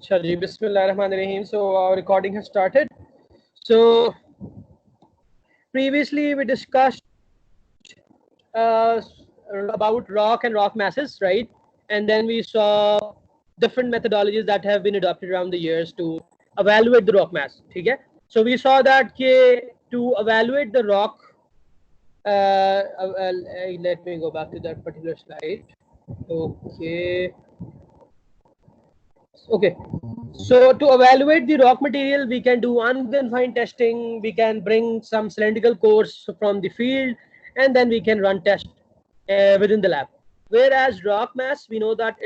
Shadi, Bismillahirrahmanirrahim. So our recording has started. So previously we discussed uh, about rock and rock masses, right? And then we saw different methodologies that have been adopted around the years to evaluate the rock mass. Okay? So we saw that to evaluate the rock, let me go back to that particular slide. Okay. Okay. So to evaluate the rock material, we can do unconfined testing. We can bring some cylindrical cores from the field, and then we can run tests within the lab. Whereas rock mass, we know that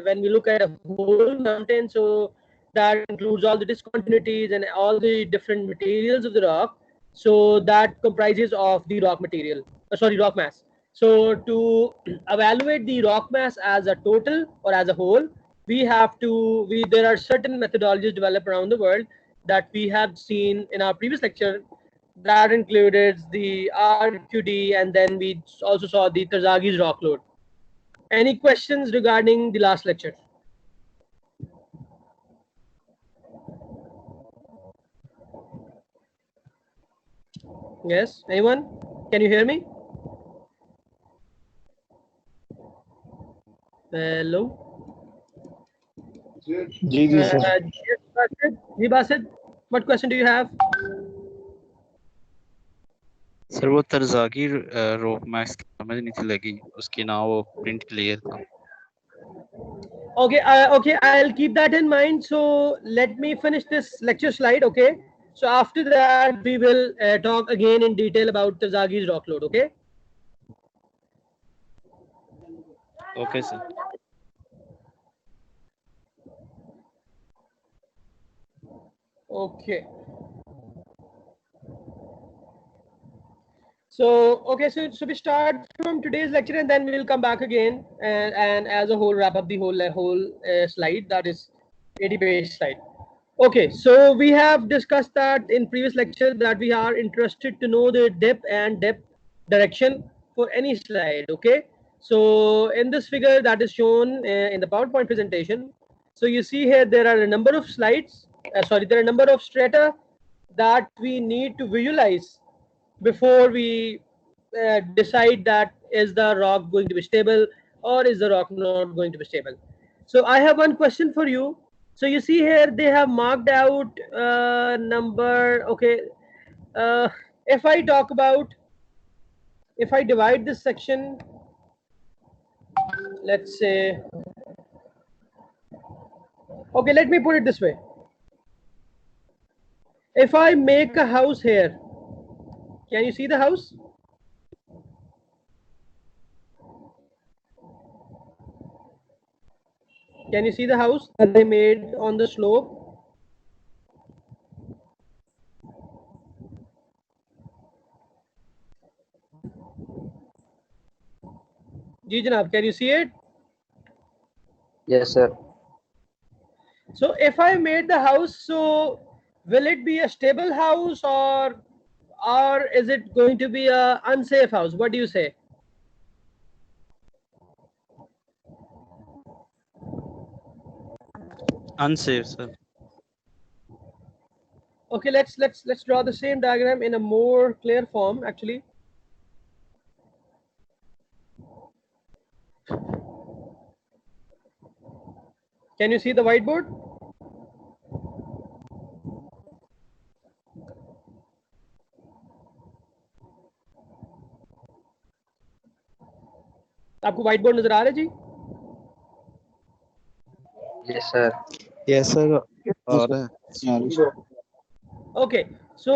when we look at a whole mountain, so that includes all the discontinuities and all the different materials of the rock. So that comprises of the rock material. Rock mass. So to evaluate the rock mass as a total or as a whole, we have to we there are certain methodologies developed around the world that we have seen in our previous lecture, that included the RQD, and then we also saw the Terzaghis rock load. Any questions regarding the last lecture? Yes, anyone? Can you hear me? Hello. जी जी sir Yes, Basit. Ji Basit, what question do you have? Sir वो तरजागी रोप max की समझ नहीं थी लगी उसकी ना वो प्रिंट क्लियर था Okay, I'll keep that in mind. So let me finish this lecture slide. Okay. So after that, we will talk again in detail about Terzaghis rock load. Okay. Okay sir Okay. So we start from today's lecture, and then we'll come back again and as a whole wrap up the whole slide, that is 80-page slide. Okay, so we have discussed that in previous lecture that we are interested to know the depth direction for any slide. Okay, so in this figure that is shown in the PowerPoint presentation, so you see here there are a number of slides. There are a number of strata that we need to visualize before we decide that is the rock going to be stable or is the rock not going to be stable. So I have one question for you. So you see here they have marked out number. Okay, uh, if I talk about, if I divide this section, let's say, okay, let me put it this way. If I make a house here, can you see the house? Can you see the house that I made on the slope? Ji Janab, can you see it? Yes sir So if I made the house, so will it be a stable house, or is it going to be a unsafe house? What do you say? Unsafe sir Okay, let's draw the same diagram in a more clear form actually. Can you see the whiteboard? आपको whiteboard नजर आ रहा है जी? Yes sir yes sir आ रहा है Okay, so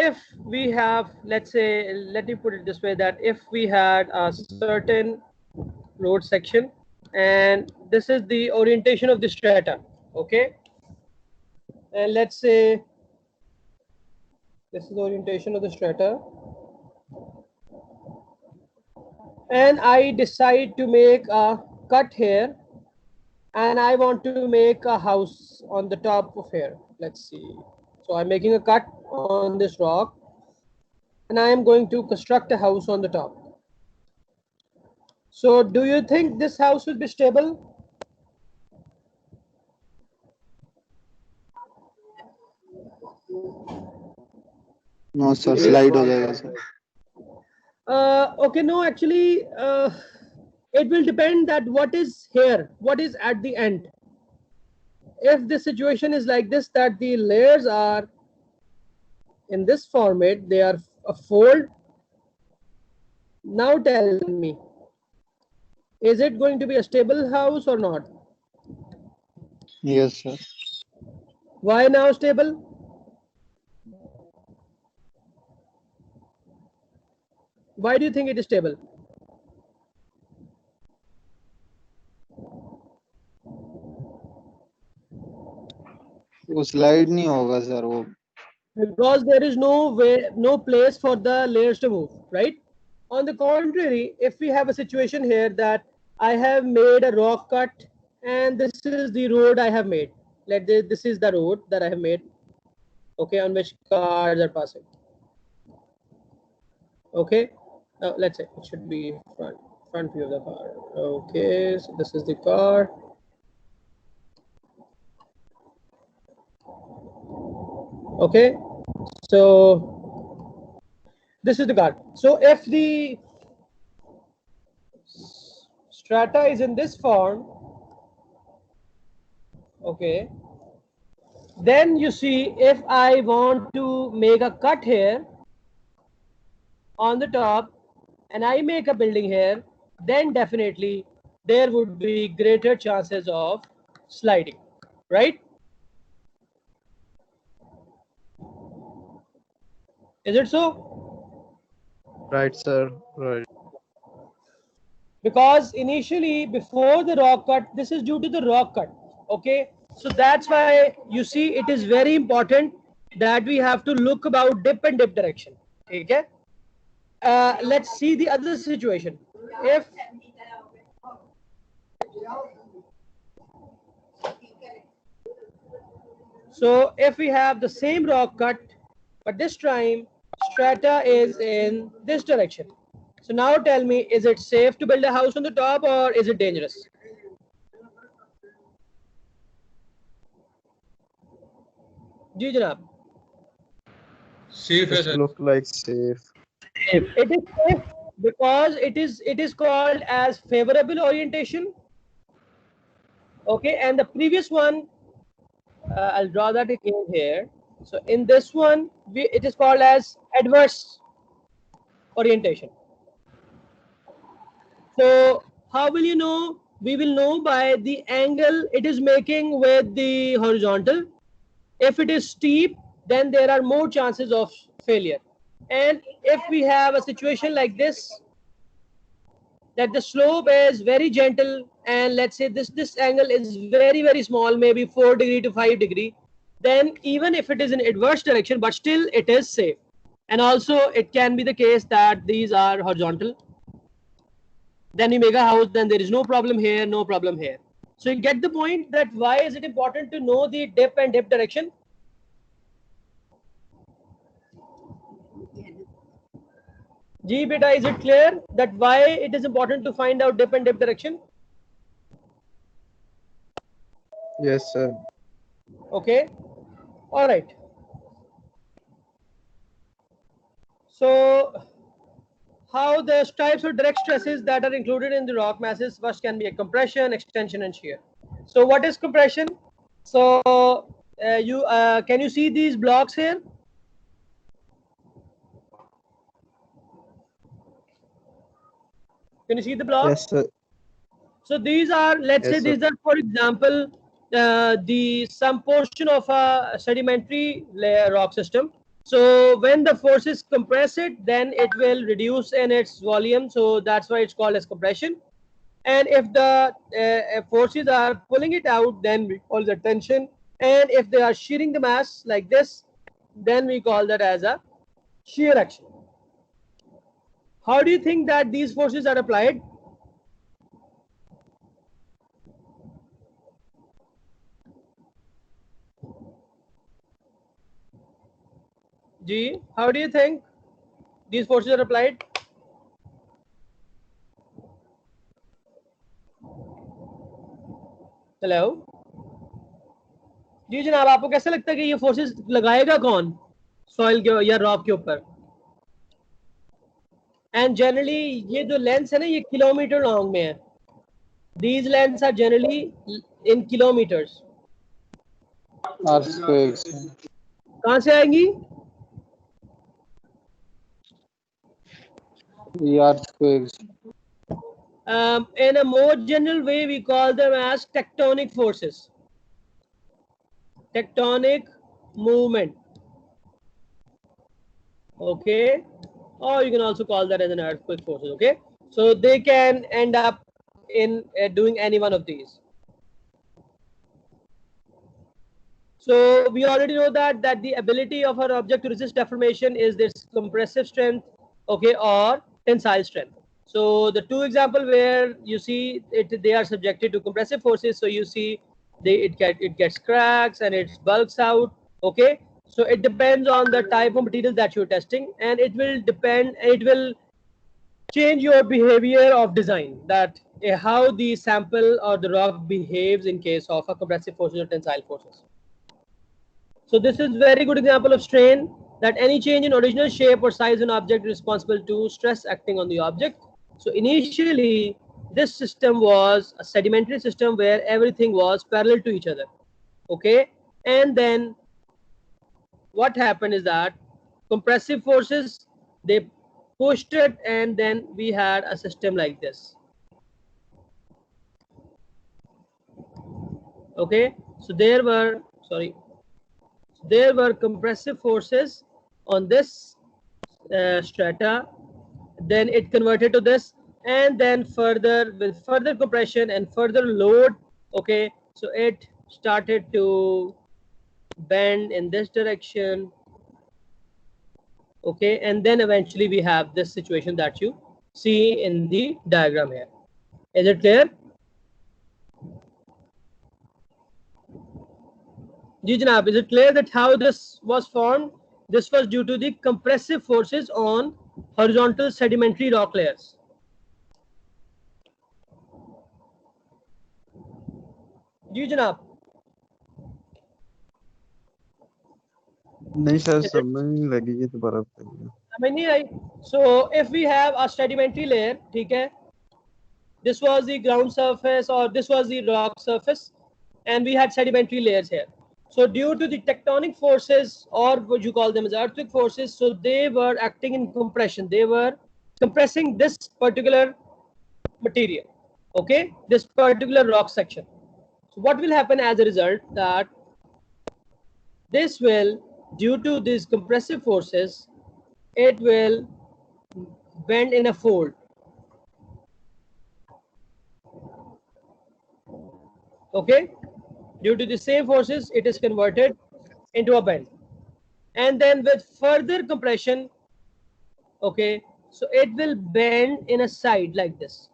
if we have, let's say, let me put it this way, that if we had a certain road section and this is the orientation of the strata, okay, and let's say this is the orientation of the strata, and I decide to make a cut here and I want to make a house on the top of here. Let's see. So I'm making a cut on this rock and I am going to construct a house on the top. So do you think this house will be stable? No sir, slide हो जाएगा sir. Okay, no, actually, it will depend that what is here, what is at the end. If the situation is like this, that the layers are in this format, they are a fold. Now tell me, is it going to be a stable house or not? Yes sir. Why now stable? Why do you think it is stable? वो slide नहीं होगा sir वो। Because there is no way, no place for the layers to move, right? On the contrary, if we have a situation here that I have made a rock cut and this is the road I have made. This is the road that I have made, okay, on which cars are passing. Okay, now let's say it should be front view of the car. Okay, so this is the car. Okay, so this is the car. So if the strata is in this form, okay, then you see, if I want to make a cut here on the top and I make a building here, then definitely there would be greater chances of sliding, right? Is it so? Right sir, right. Because initially, before the rock cut, this is due to the rock cut, okay? So that's why you see it is very important that we have to look about dip and dip direction, okay? Let's see the other situation. If we have the same rock cut, but this time strata is in this direction. So now tell me, is it safe to build a house on the top or is it dangerous? जी जनाब. Safe है Just sir. look like safe. It is safe because it is called as favorable orientation. Okay, and the previous one, I'll draw that again here. So in this one, it is called as adverse orientation. So how will you know? We will know by the angle it is making with the horizontal. If it is steep, then there are more chances of failure. And if we have a situation like this, that the slope is very gentle, and let's say this angle is very small, maybe 4 degree to 5 degree, then even if it is in adverse direction, but still it is safe. And also it can be the case that these are horizontal. Then you make a house, then there is no problem here, no problem here. So you get the point that why is it important to know the dip and dip direction? Ji beta, is it clear that why it is important to find out dip and dip direction? Yes sir. Okay, all right. So how the types of direct stresses that are included in the rock masses first can be a compression, extension, and shear. So what is compression? So can you see these blocks here? Can you see the blocks? Yes sir. So these are, let's say Yes, sir. these are, for example, some portion of a sedimentary layer rock system. So when the forces compress it, then it will reduce in its volume. So that's why it's called as compression. And if the forces are pulling it out, then we call that tension. And if they are shearing the mass like this, then we call that as a shear action. How do you think that these forces are applied? G, how do you think these forces are applied? Hello जी जनाब, आपको कैसा लगता है कि ये forces लगाएगा कौन? सॉइल के या रॉक के ऊपर. एंड जनरली ये जो लेंस है ना ये किलोमीटर लॉन्ग में है. These lengths are generally in kilometers. earthquakes. कहाँ से आएंगी? The earthquakes. In a more general way, we call them as tectonic forces. Tectonic movement. Okay, or you can also call that as an earthquake forces. Okay, so they can end up in doing any one of these. So we already know that the ability of our object to resist deformation is this compressive strength, okay, or tensile strength. So the two example where you see it, they are subjected to compressive forces. So you see it gets cracks and it bulks out. Okay, so it depends on the type of material that you're testing, and it will change your behavior of design, that how the sample or the rock behaves in case of a compressive forces or tensile forces. So this is very good example of strain, that any change in original shape or size of an object is responsible to stress acting on the object. So initially this system was a sedimentary system where everything was parallel to each other. Okay, and then what happened is that compressive forces, they pushed it, and then we had a system like this. Okay, so there were compressive forces on this strata, then it converted to this, and then further with further compression and further load, okay, so it started to bend in this direction. Okay, and then eventually we have this situation that you see in the diagram here. Is it clear? Ji Janab, is it clear that how this was formed? This was due to the compressive forces on horizontal sedimentary rock layers. Ji Janab. नहीं sir समझ नहीं लगी ये दोबारा बताइए. हमें नहीं आई. So if we have a sedimentary layer, ठीक है, this was the ground surface or this was the rock surface, and we had sedimentary layers here. So due to the tectonic forces, or what you call them as earthquake forces, so they were acting in compression. They were compressing this particular material, okay, this particular rock section. So what will happen as a result, that this will, due to these compressive forces, it will bend in a fold. Okay, due to the same forces, it is converted into a bend, and then with further compression, okay, so it will bend in a side like this,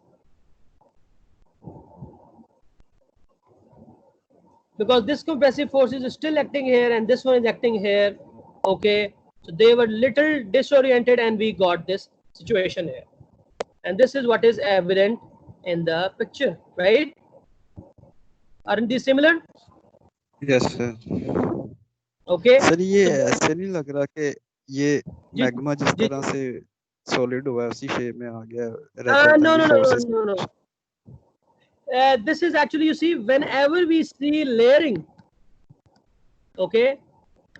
because this compressive force is still acting here and this one is acting here. Okay, so they were little disoriented and we got this situation here, and this is what is evident in the picture, right? Aren't these similar? Yes sir. Okay, sir ये ऐसे नहीं लग रहा कि ये जी- magma जिस जी- तरह से सॉलिड हुआ है उसी शेप में आ गया. no, this is actually, you see, whenever we see layering, okay,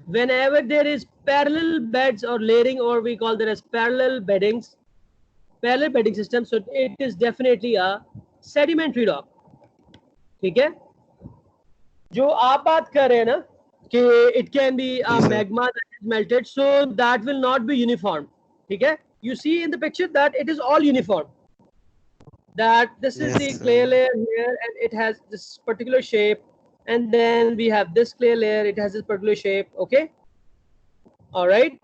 whenever there is parallel beds or layering, or we call that as parallel bedding system, so it is definitely a sedimentary rock. ठीक है, जो आप बात कर रहे हैं ना कि it can be a ji, sir. magma that is melted, so that will not be uniform. ठीक है, you see in the picture that it is all uniform, that this is Yes, the sir. clay layer here and it has this particular shape, and then we have this clay layer, it has this particular shape. Okay, all right,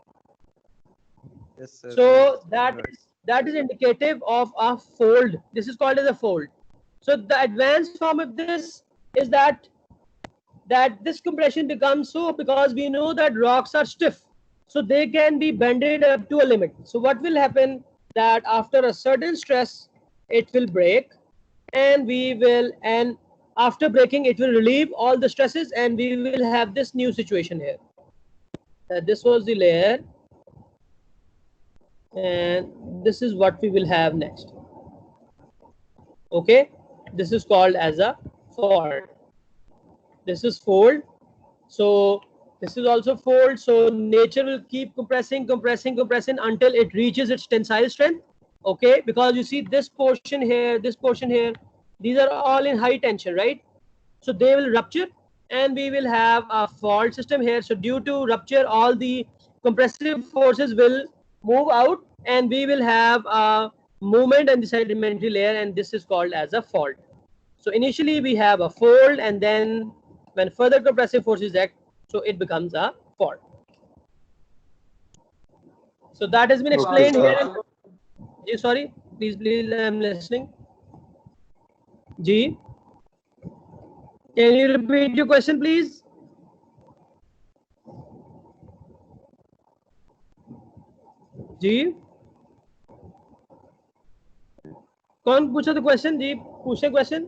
Yes, sir. so Yes. that is indicative of a fold. This is called as a fold. So the advanced form of this is that this compression becomes so, because we know that rocks are stiff, so they can be bended up to a limit. So what will happen, that after a certain stress it will break, and after breaking it will relieve all the stresses, and we will have this new situation here. this was the layer, and this is what we will have next. Okay, this is called as a fault. This is fold. So this is also fold. So nature will keep compressing until it reaches its tensile strength. Okay, because you see this portion here, these are all in high tension, right? So they will rupture and we will have a fault system here. So due to rupture, all the compressive forces will move out and we will have a movement in the sedimentary layer, and this is called as a fault. So initially we have a fold, and then when further compressive forces act, so it becomes a fault. So that has been explained here. Ji, sorry, please, I'm listening. Ji, can you repeat your question, please? जी कौन पूछा था question? जी पूछे question.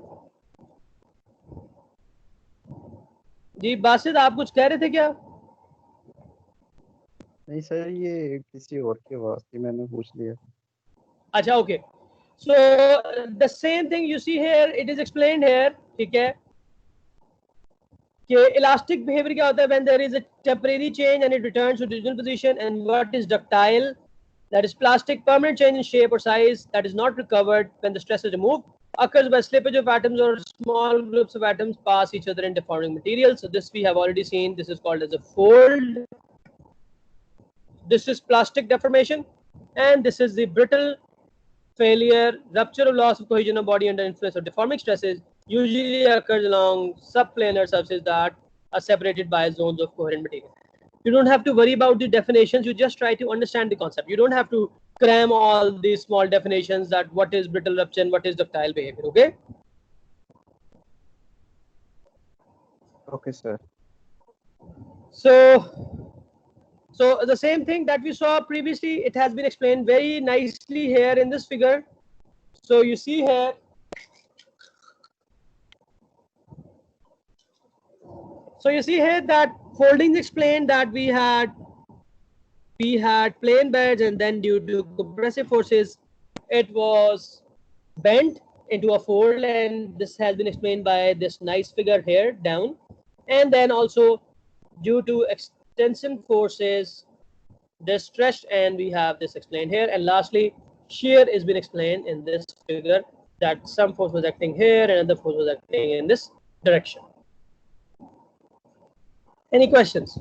जी बासित, आप कुछ कह रहे थे क्या? नहीं सर, ये किसी और के वास्ते मैंने पूछ लिया। अच्छा, okay. So the same thing you see here, it is explained here, ठीक है, कि इलास्टिक बिहेवियर क्या होता है when there is a temporary change and it returns to original position, and what is ductile, that is plastic permanent change in shape or size that is not recovered when the stress is removed, occurs by slippage of atoms or small groups of atoms pass each other in deforming material. So this we have already seen. This is called as a fold. This is plastic deformation, and this is the brittle failure, rupture or loss of cohesion of body under influence of deforming stresses. Usually occurs along subplanar surfaces that are separated by zones of coherent material. You don't have to worry about the definitions. You just try to understand the concept. You don't have to cram all these small definitions that what is brittle rupture and what is ductile behavior. Okay. Okay, sir. So the same thing that we saw previously, it has been explained very nicely here in this figure. So you see here, that folding explained that we had plane beds, and then due to compressive forces it was bent into a fold, and this has been explained by this nice figure here down. And then also due to extension forces this stretched, and we have this explained here. And lastly, shear is been explained in this figure, that some force was acting here and another force was acting in this direction. Any questions?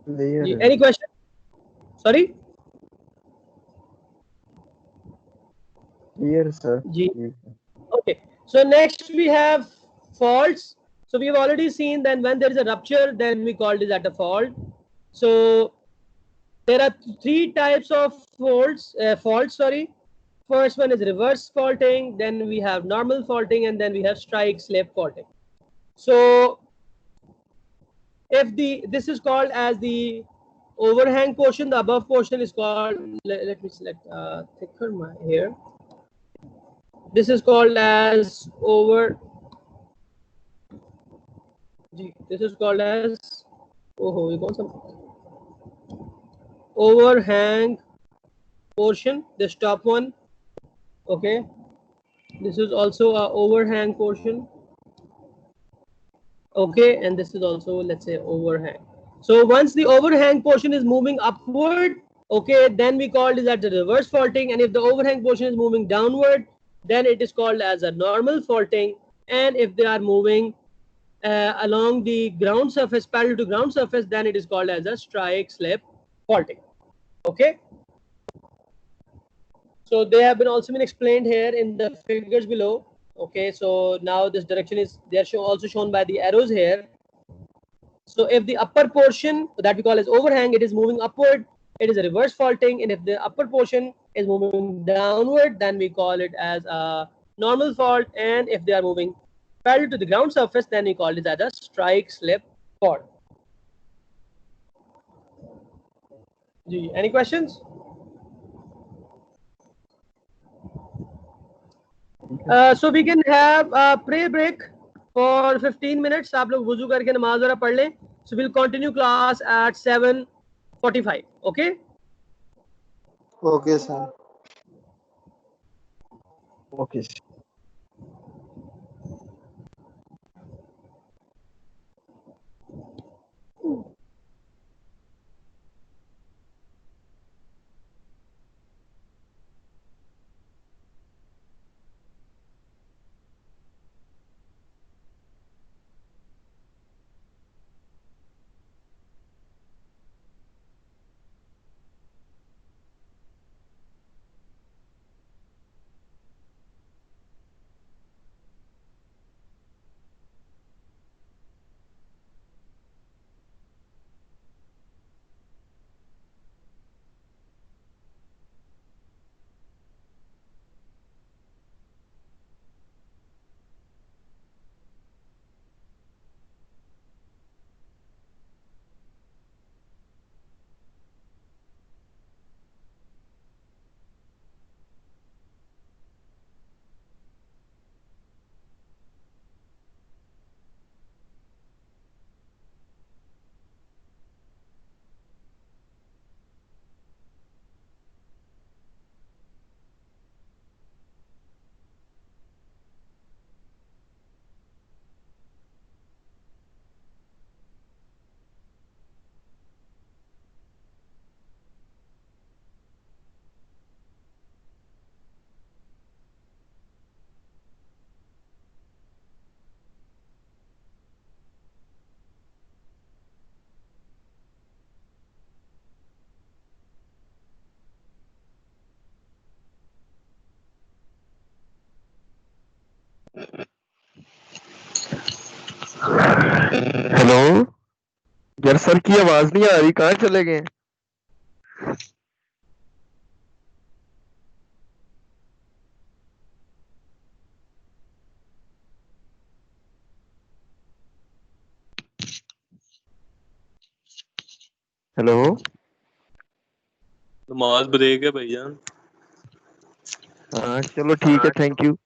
Any question? Sorry? Here, sir. Okay. So next we have faults. So we have already seen that when there is a rupture, then we call it at a fault. So there are three types of faults. First one is reverse faulting, then we have normal faulting, and then we have strike slip faulting. So if this is called as the overhang portion, the above portion is called, let me select thicker here. This is called as overhang portion, this top one. Okay, this is also a overhang portion. Okay, and this is also, let's say, overhang. So once the overhang portion is moving upward, okay, then we call it as the reverse faulting. And if the overhang portion is moving downward, then it is called as a normal faulting. And if they are moving along the ground surface, parallel to ground surface, then it is called as a strike slip faulting. Okay. So they have been also been explained here in the figures below. Okay, so now this direction is, they are also shown by the arrows here. So if the upper portion that we call as overhang, it is moving upward, it is a reverse faulting. And if the upper portion is moving downward, then we call it as a normal fault. And if they are moving parallel to the ground surface, then we call it as a strike slip fault. Any questions? So we can have a prayer break. for 15 minutes. आप लोग वुजू करके नमाज वगैरह पढ़ लें. So we'll continue class at 7:45. Okay? Okay sir. Okay. Hello यार, sir की आवाज नहीं आ रही, कहाँ चले गए? हेलो. नमाज ब्रेक है भैया. हाँ चलो ठीक है, थैंक यू.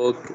ओके.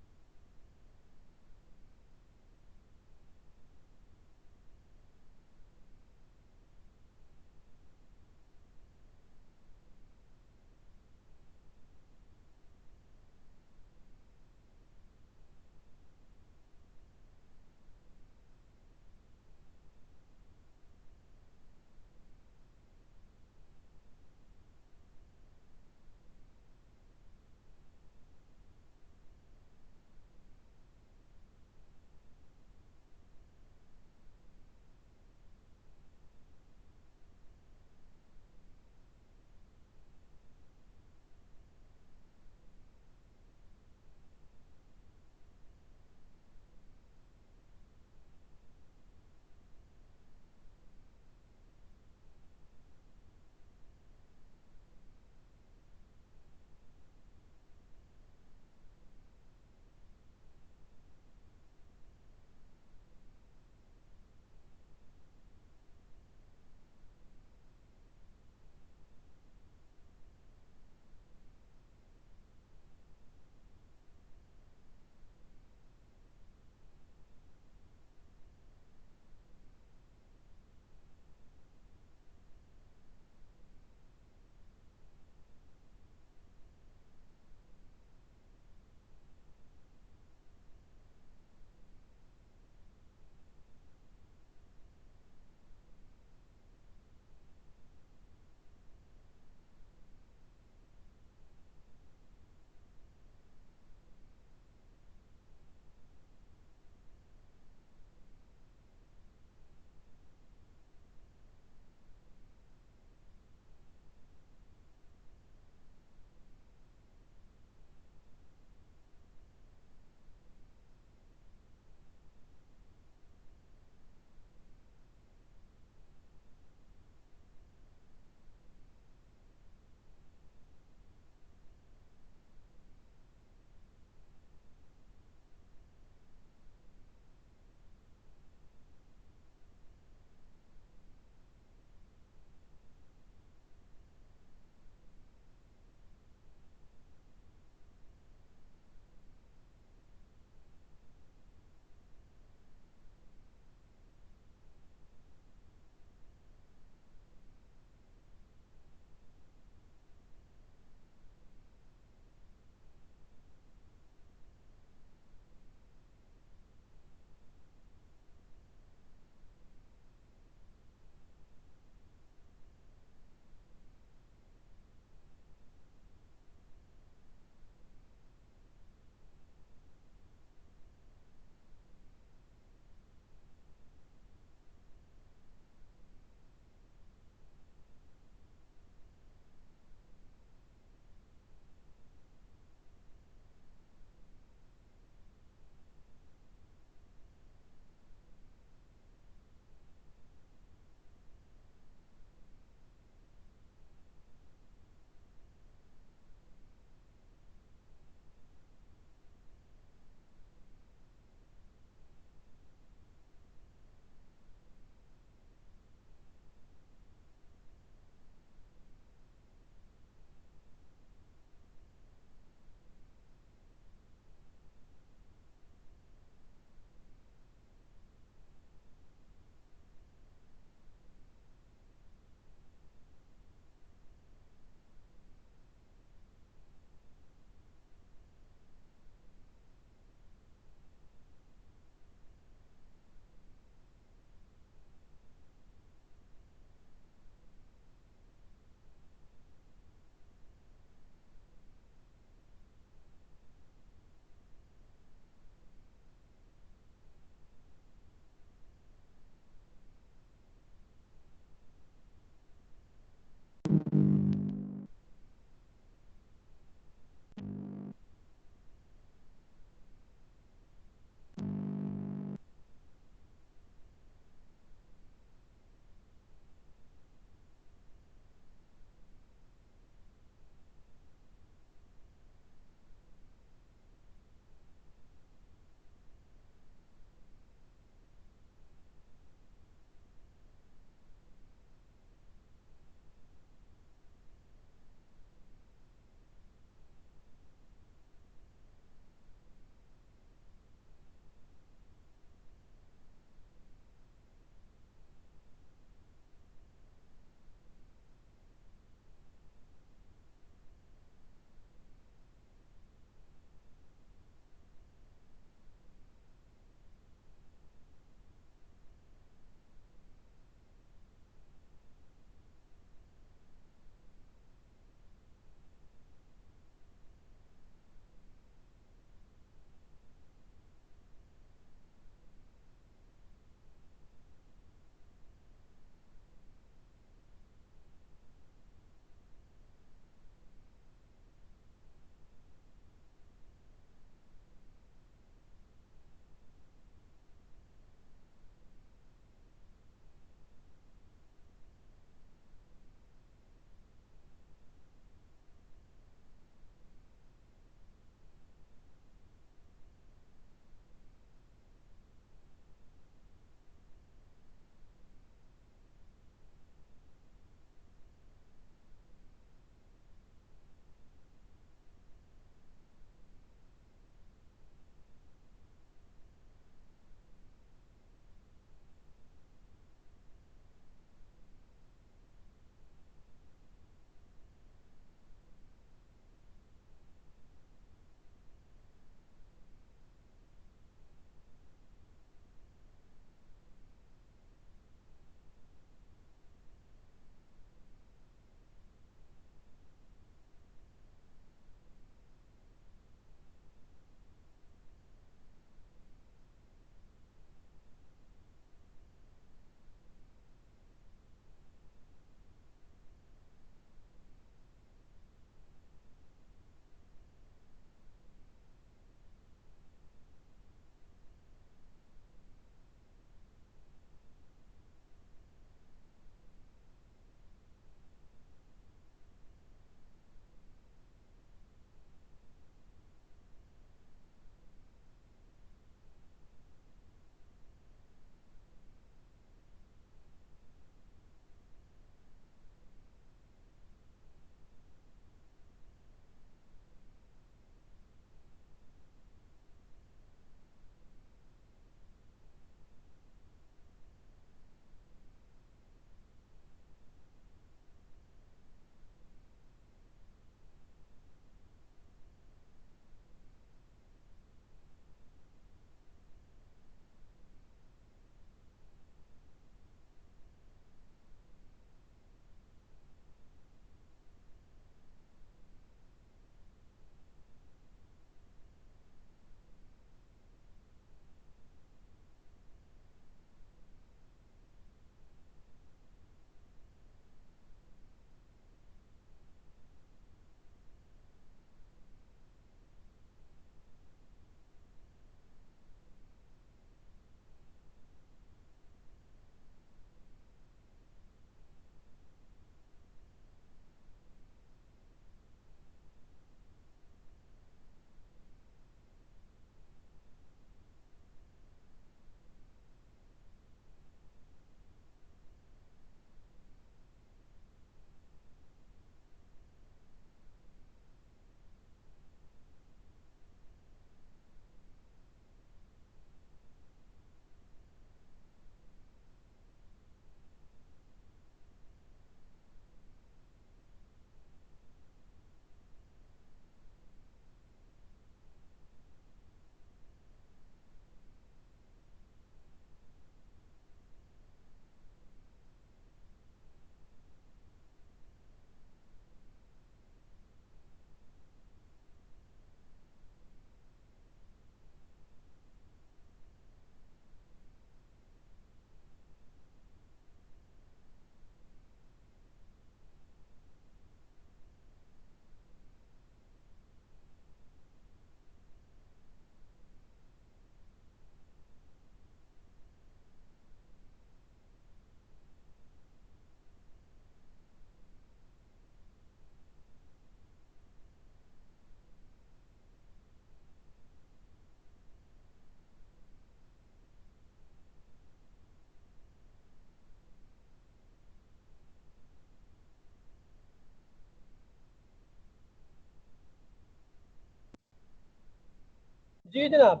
जी जनाब,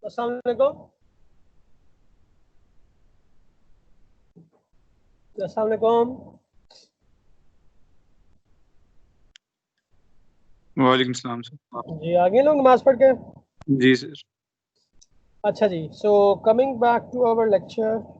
अस्सलाम वालेकुम। अस्सलाम वालेकुम। वालेकुम सलाम सर। जी आ गए लोग नमाज पढ़ के? जी सर। अच्छा जी, so coming back to our lecture.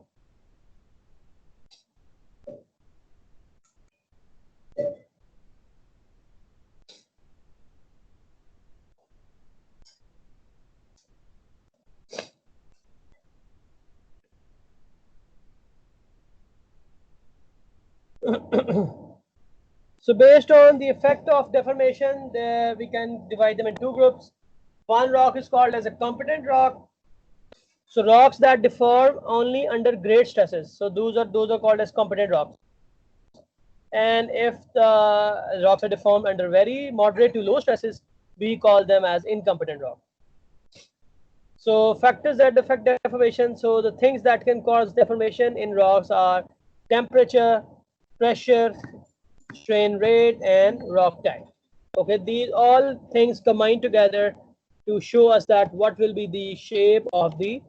So based on the effect of deformation, we can divide them in two groups. One rock is called as a competent rock. So rocks that deform only under great stresses. So those are called as competent rocks. And if the rocks are deformed under very moderate to low stresses, we call them as incompetent rock. So factors that affect deformation. So the things that can cause deformation in rocks are temperature, pressure, strain rate, and rock type. Okay, these all things combine together to show us that what will be the shape of the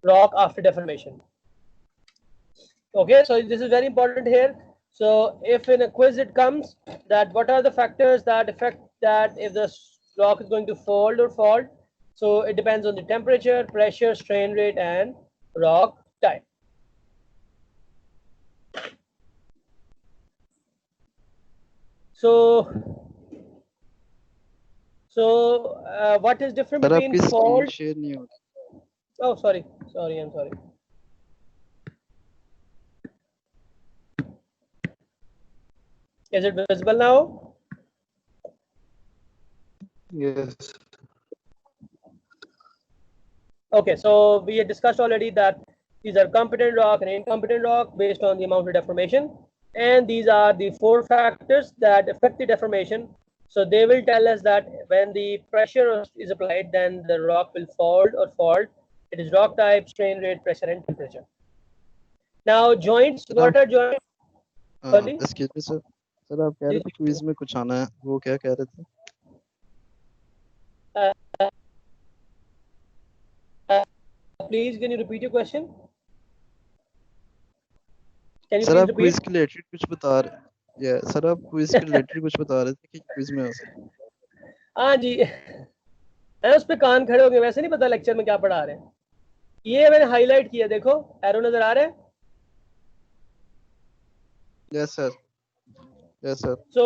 rock after deformation. Okay, so this is very important here. So if in a quiz it comes that what are the factors that affect that if the rock is going to fold or fault, so it depends on the temperature, pressure, strain rate, and rock type. So what is different sir between आपकी screen fault? Share नहीं हो रही। Oh, sorry, I'm sorry. Is it visible now? Yes. Okay, so we had discussed already that these are competent rock and incompetent rock based on the amount of deformation, and these are the four factors that affect the deformation. So they will tell us that when the pressure is applied, then the rock will fold or fault. It is rock type, strain rate, pressure, and temperature. Now joints, what are joints? Sorry? Excuse me sir, sir आप कह रहे थे quiz में कुछ आना है, वो क्या कह रहे थे? Please, can you repeat your question? Can you sir please आप repeat? क्विज के रिलेटेड कुछ बता रहे, या सर आप क्विज के रिलेटेड कुछ बता रहे थे कि क्विज में आ सकते। हाँ जी, मैं उस पे कान खड़े हो गए, वैसे नहीं पता लेक्चर में क्या पढ़ा रहे हैं। ये मैंने हाईलाइट किया, देखो एरो नजर आ रहा है? Yes sir, yes sir. So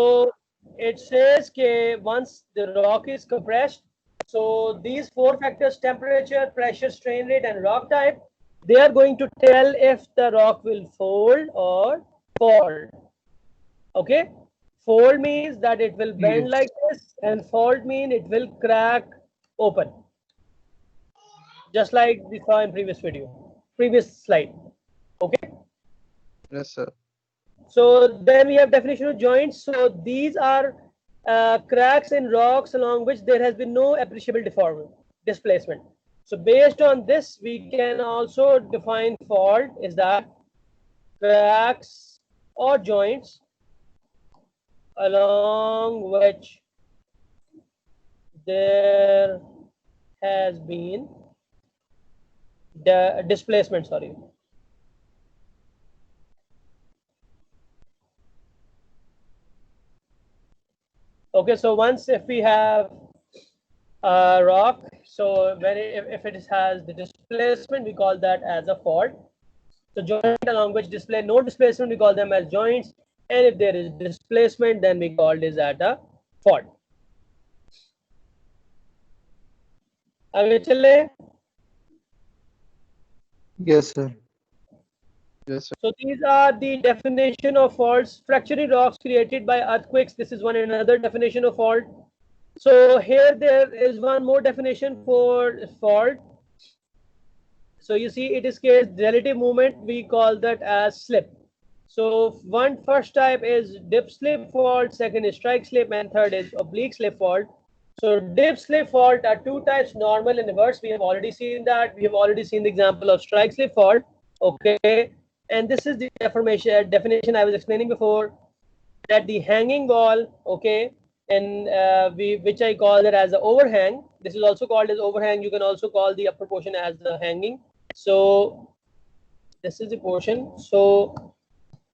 it says that once the rock is compressed, so these four factors, temperature, pressure, strain rate, and rock type, they are going to tell if the rock will fold or fold. Okay, fold means that it will bend Yes. like this, and fold means it will crack open, just like we saw in previous slide. Okay. Yes sir. So then we have definition of joints. So these are cracks in rocks along which there has been no appreciable displacement. So based on this, we can also define fault is that cracks or joints along which there has been the displacement, sorry. Okay, so once if we have a rock, so if it has the displacement, we call that as a fault. So joint along which display no displacement, we call them as joints, and if there is displacement, then we call this as a fault. आगे चले. Yes, sir. Yes sir. So these are the definition of faults. Fracturing rocks created by earthquakes. This is one another definition of fault. So here there is one more definition for fault. So you see it is called relative movement. We call that as slip. So first type is dip slip fault, second is strike slip, and third is oblique slip fault. So dip slip fault are two types, normal and reverse. We have already seen that. We have already seen the example of strike slip fault. Okay. And this is the definition I was explaining before, that the hanging wall, okay, and which I call it as an overhang. This is also called as overhang. You can also call the upper portion as the hanging. So this is the portion. So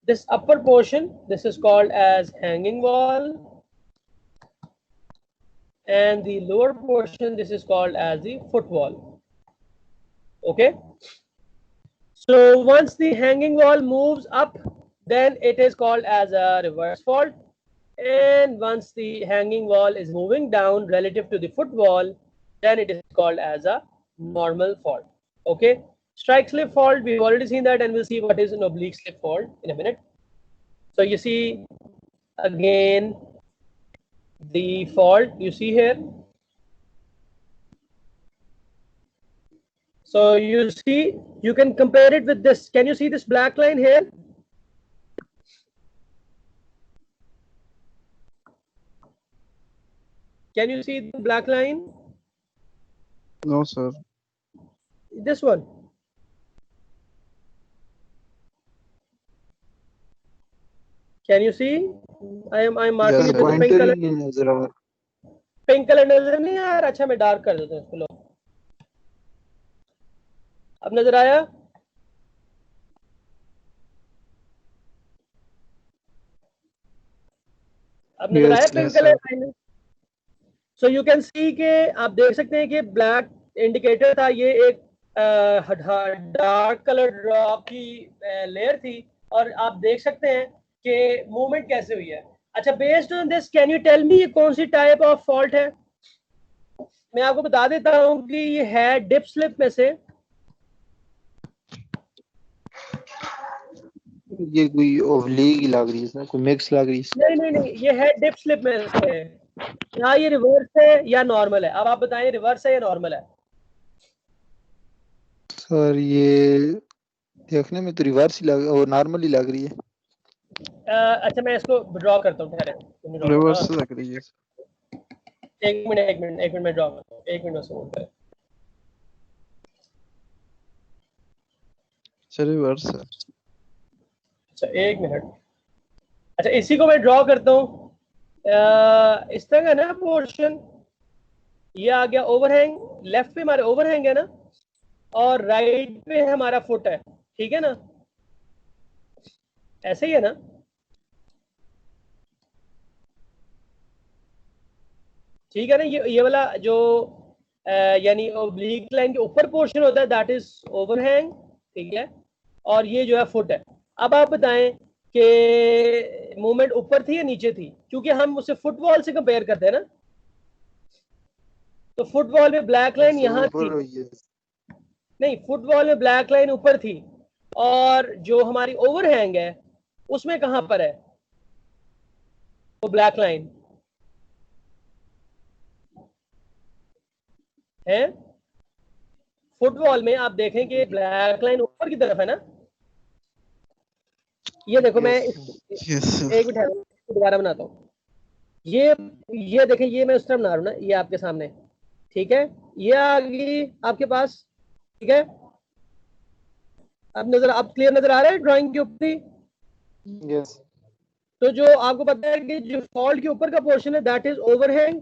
this upper portion, this is called as hanging wall, and the lower portion, this is called as the foot wall. Okay. So once the hanging wall moves up, then it is called as a reverse fault. And once the hanging wall is moving down relative to the foot wall, then it is called as a normal fault. Okay. Strike slip fault, we've already seen that, and we'll see what is an oblique slip fault in a minute. So you see again the fault you see here. So you see, you can compare it with this. Can you see this black line here? Can you see the black line? No, sir. This one. Can you see? I'm marking Yes, it with the pink pointer color. ही नहीं नजर आ रहा। Pink colour नजर नहीं आ रहा? अच्छा मैं dark कर देता हूँ इसको। लो अब नजर आया? अब नजर आया pink colour? So you can see के आप देख सकते हैं कि ब्लैक इंडिकेटर था, ये एक डार्क कलर ड्रॉप की लेयर थी, और आप देख सकते हैं कि मूवमेंट कैसे हुई है। अच्छा, based on this can you tell me ये कौन सी टाइप ऑफ फॉल्ट है? मैं आपको बता देता हूं कि ये है डिप स्लिप में से। ये कोई ओवलीग ही लग रही है, इसमें कोई मिक्स लग रही है। नहीं नहीं नहीं, ये है डिप स्लिप में से। यहाँ ये रिवर्स है या नॉर्मल है? अब आप बताएं रिवर्स है या नॉर्मल है? सर ये देखने में तो रिवर्स ही लग और नॉर्मल ही लग रही है। अच्छा मैं इसको ड्रॉ करता हूँ, ठहरे रिवर्स लग रही है। एक मिनट में ड्रॉ करता हूँ, एक मिनट से। अच्छा रिवर्स है। अच्छा एक मिनट। अच्छा इसी को मैं ड्रॉ करता हूँ। इस तरह का ना पोर्शन, ये आ गया ओवरहैंग। लेफ्ट पे हमारे ओवरहैंग है ना, और राइट पे हमारा फुट है, ठीक है ना? ऐसे ही है ना? ठीक है ना? ये वाला जो यानी ओब्लिक लाइन के ऊपर पोर्शन होता है दैट इज ओवरहैंग, ठीक है? और ये जो है फुट है। अब आप बताएं कि मूवमेंट ऊपर थी या नीचे थी? क्योंकि हम उसे फुटबॉल से कंपेयर करते हैं ना, तो फुटबॉल में ब्लैक लाइन यहाँ थी। नहीं, फुटबॉल में ब्लैक लाइन ऊपर थी, और जो हमारी ओवरहैंग है उसमें कहां पर है वो ब्लैक लाइन है? फुटबॉल में आप देखें कि ब्लैक लाइन ऊपर की तरफ है ना। ये देखो मैं एक मिनट दोबारा बनाता हूँ। ये देखें, ये मैं उस तरफ बना रहा हूँ ना, ये आपके सामने, ठीक है? ये आ गई आपके पास, ठीक है? अब क्लियर नजर आ रहा है ड्राइंग के ऊपर? यस। तो जो आपको पता है कि जो फॉल्ट के ऊपर का पोर्शन है दैट इज ओवरहैंग,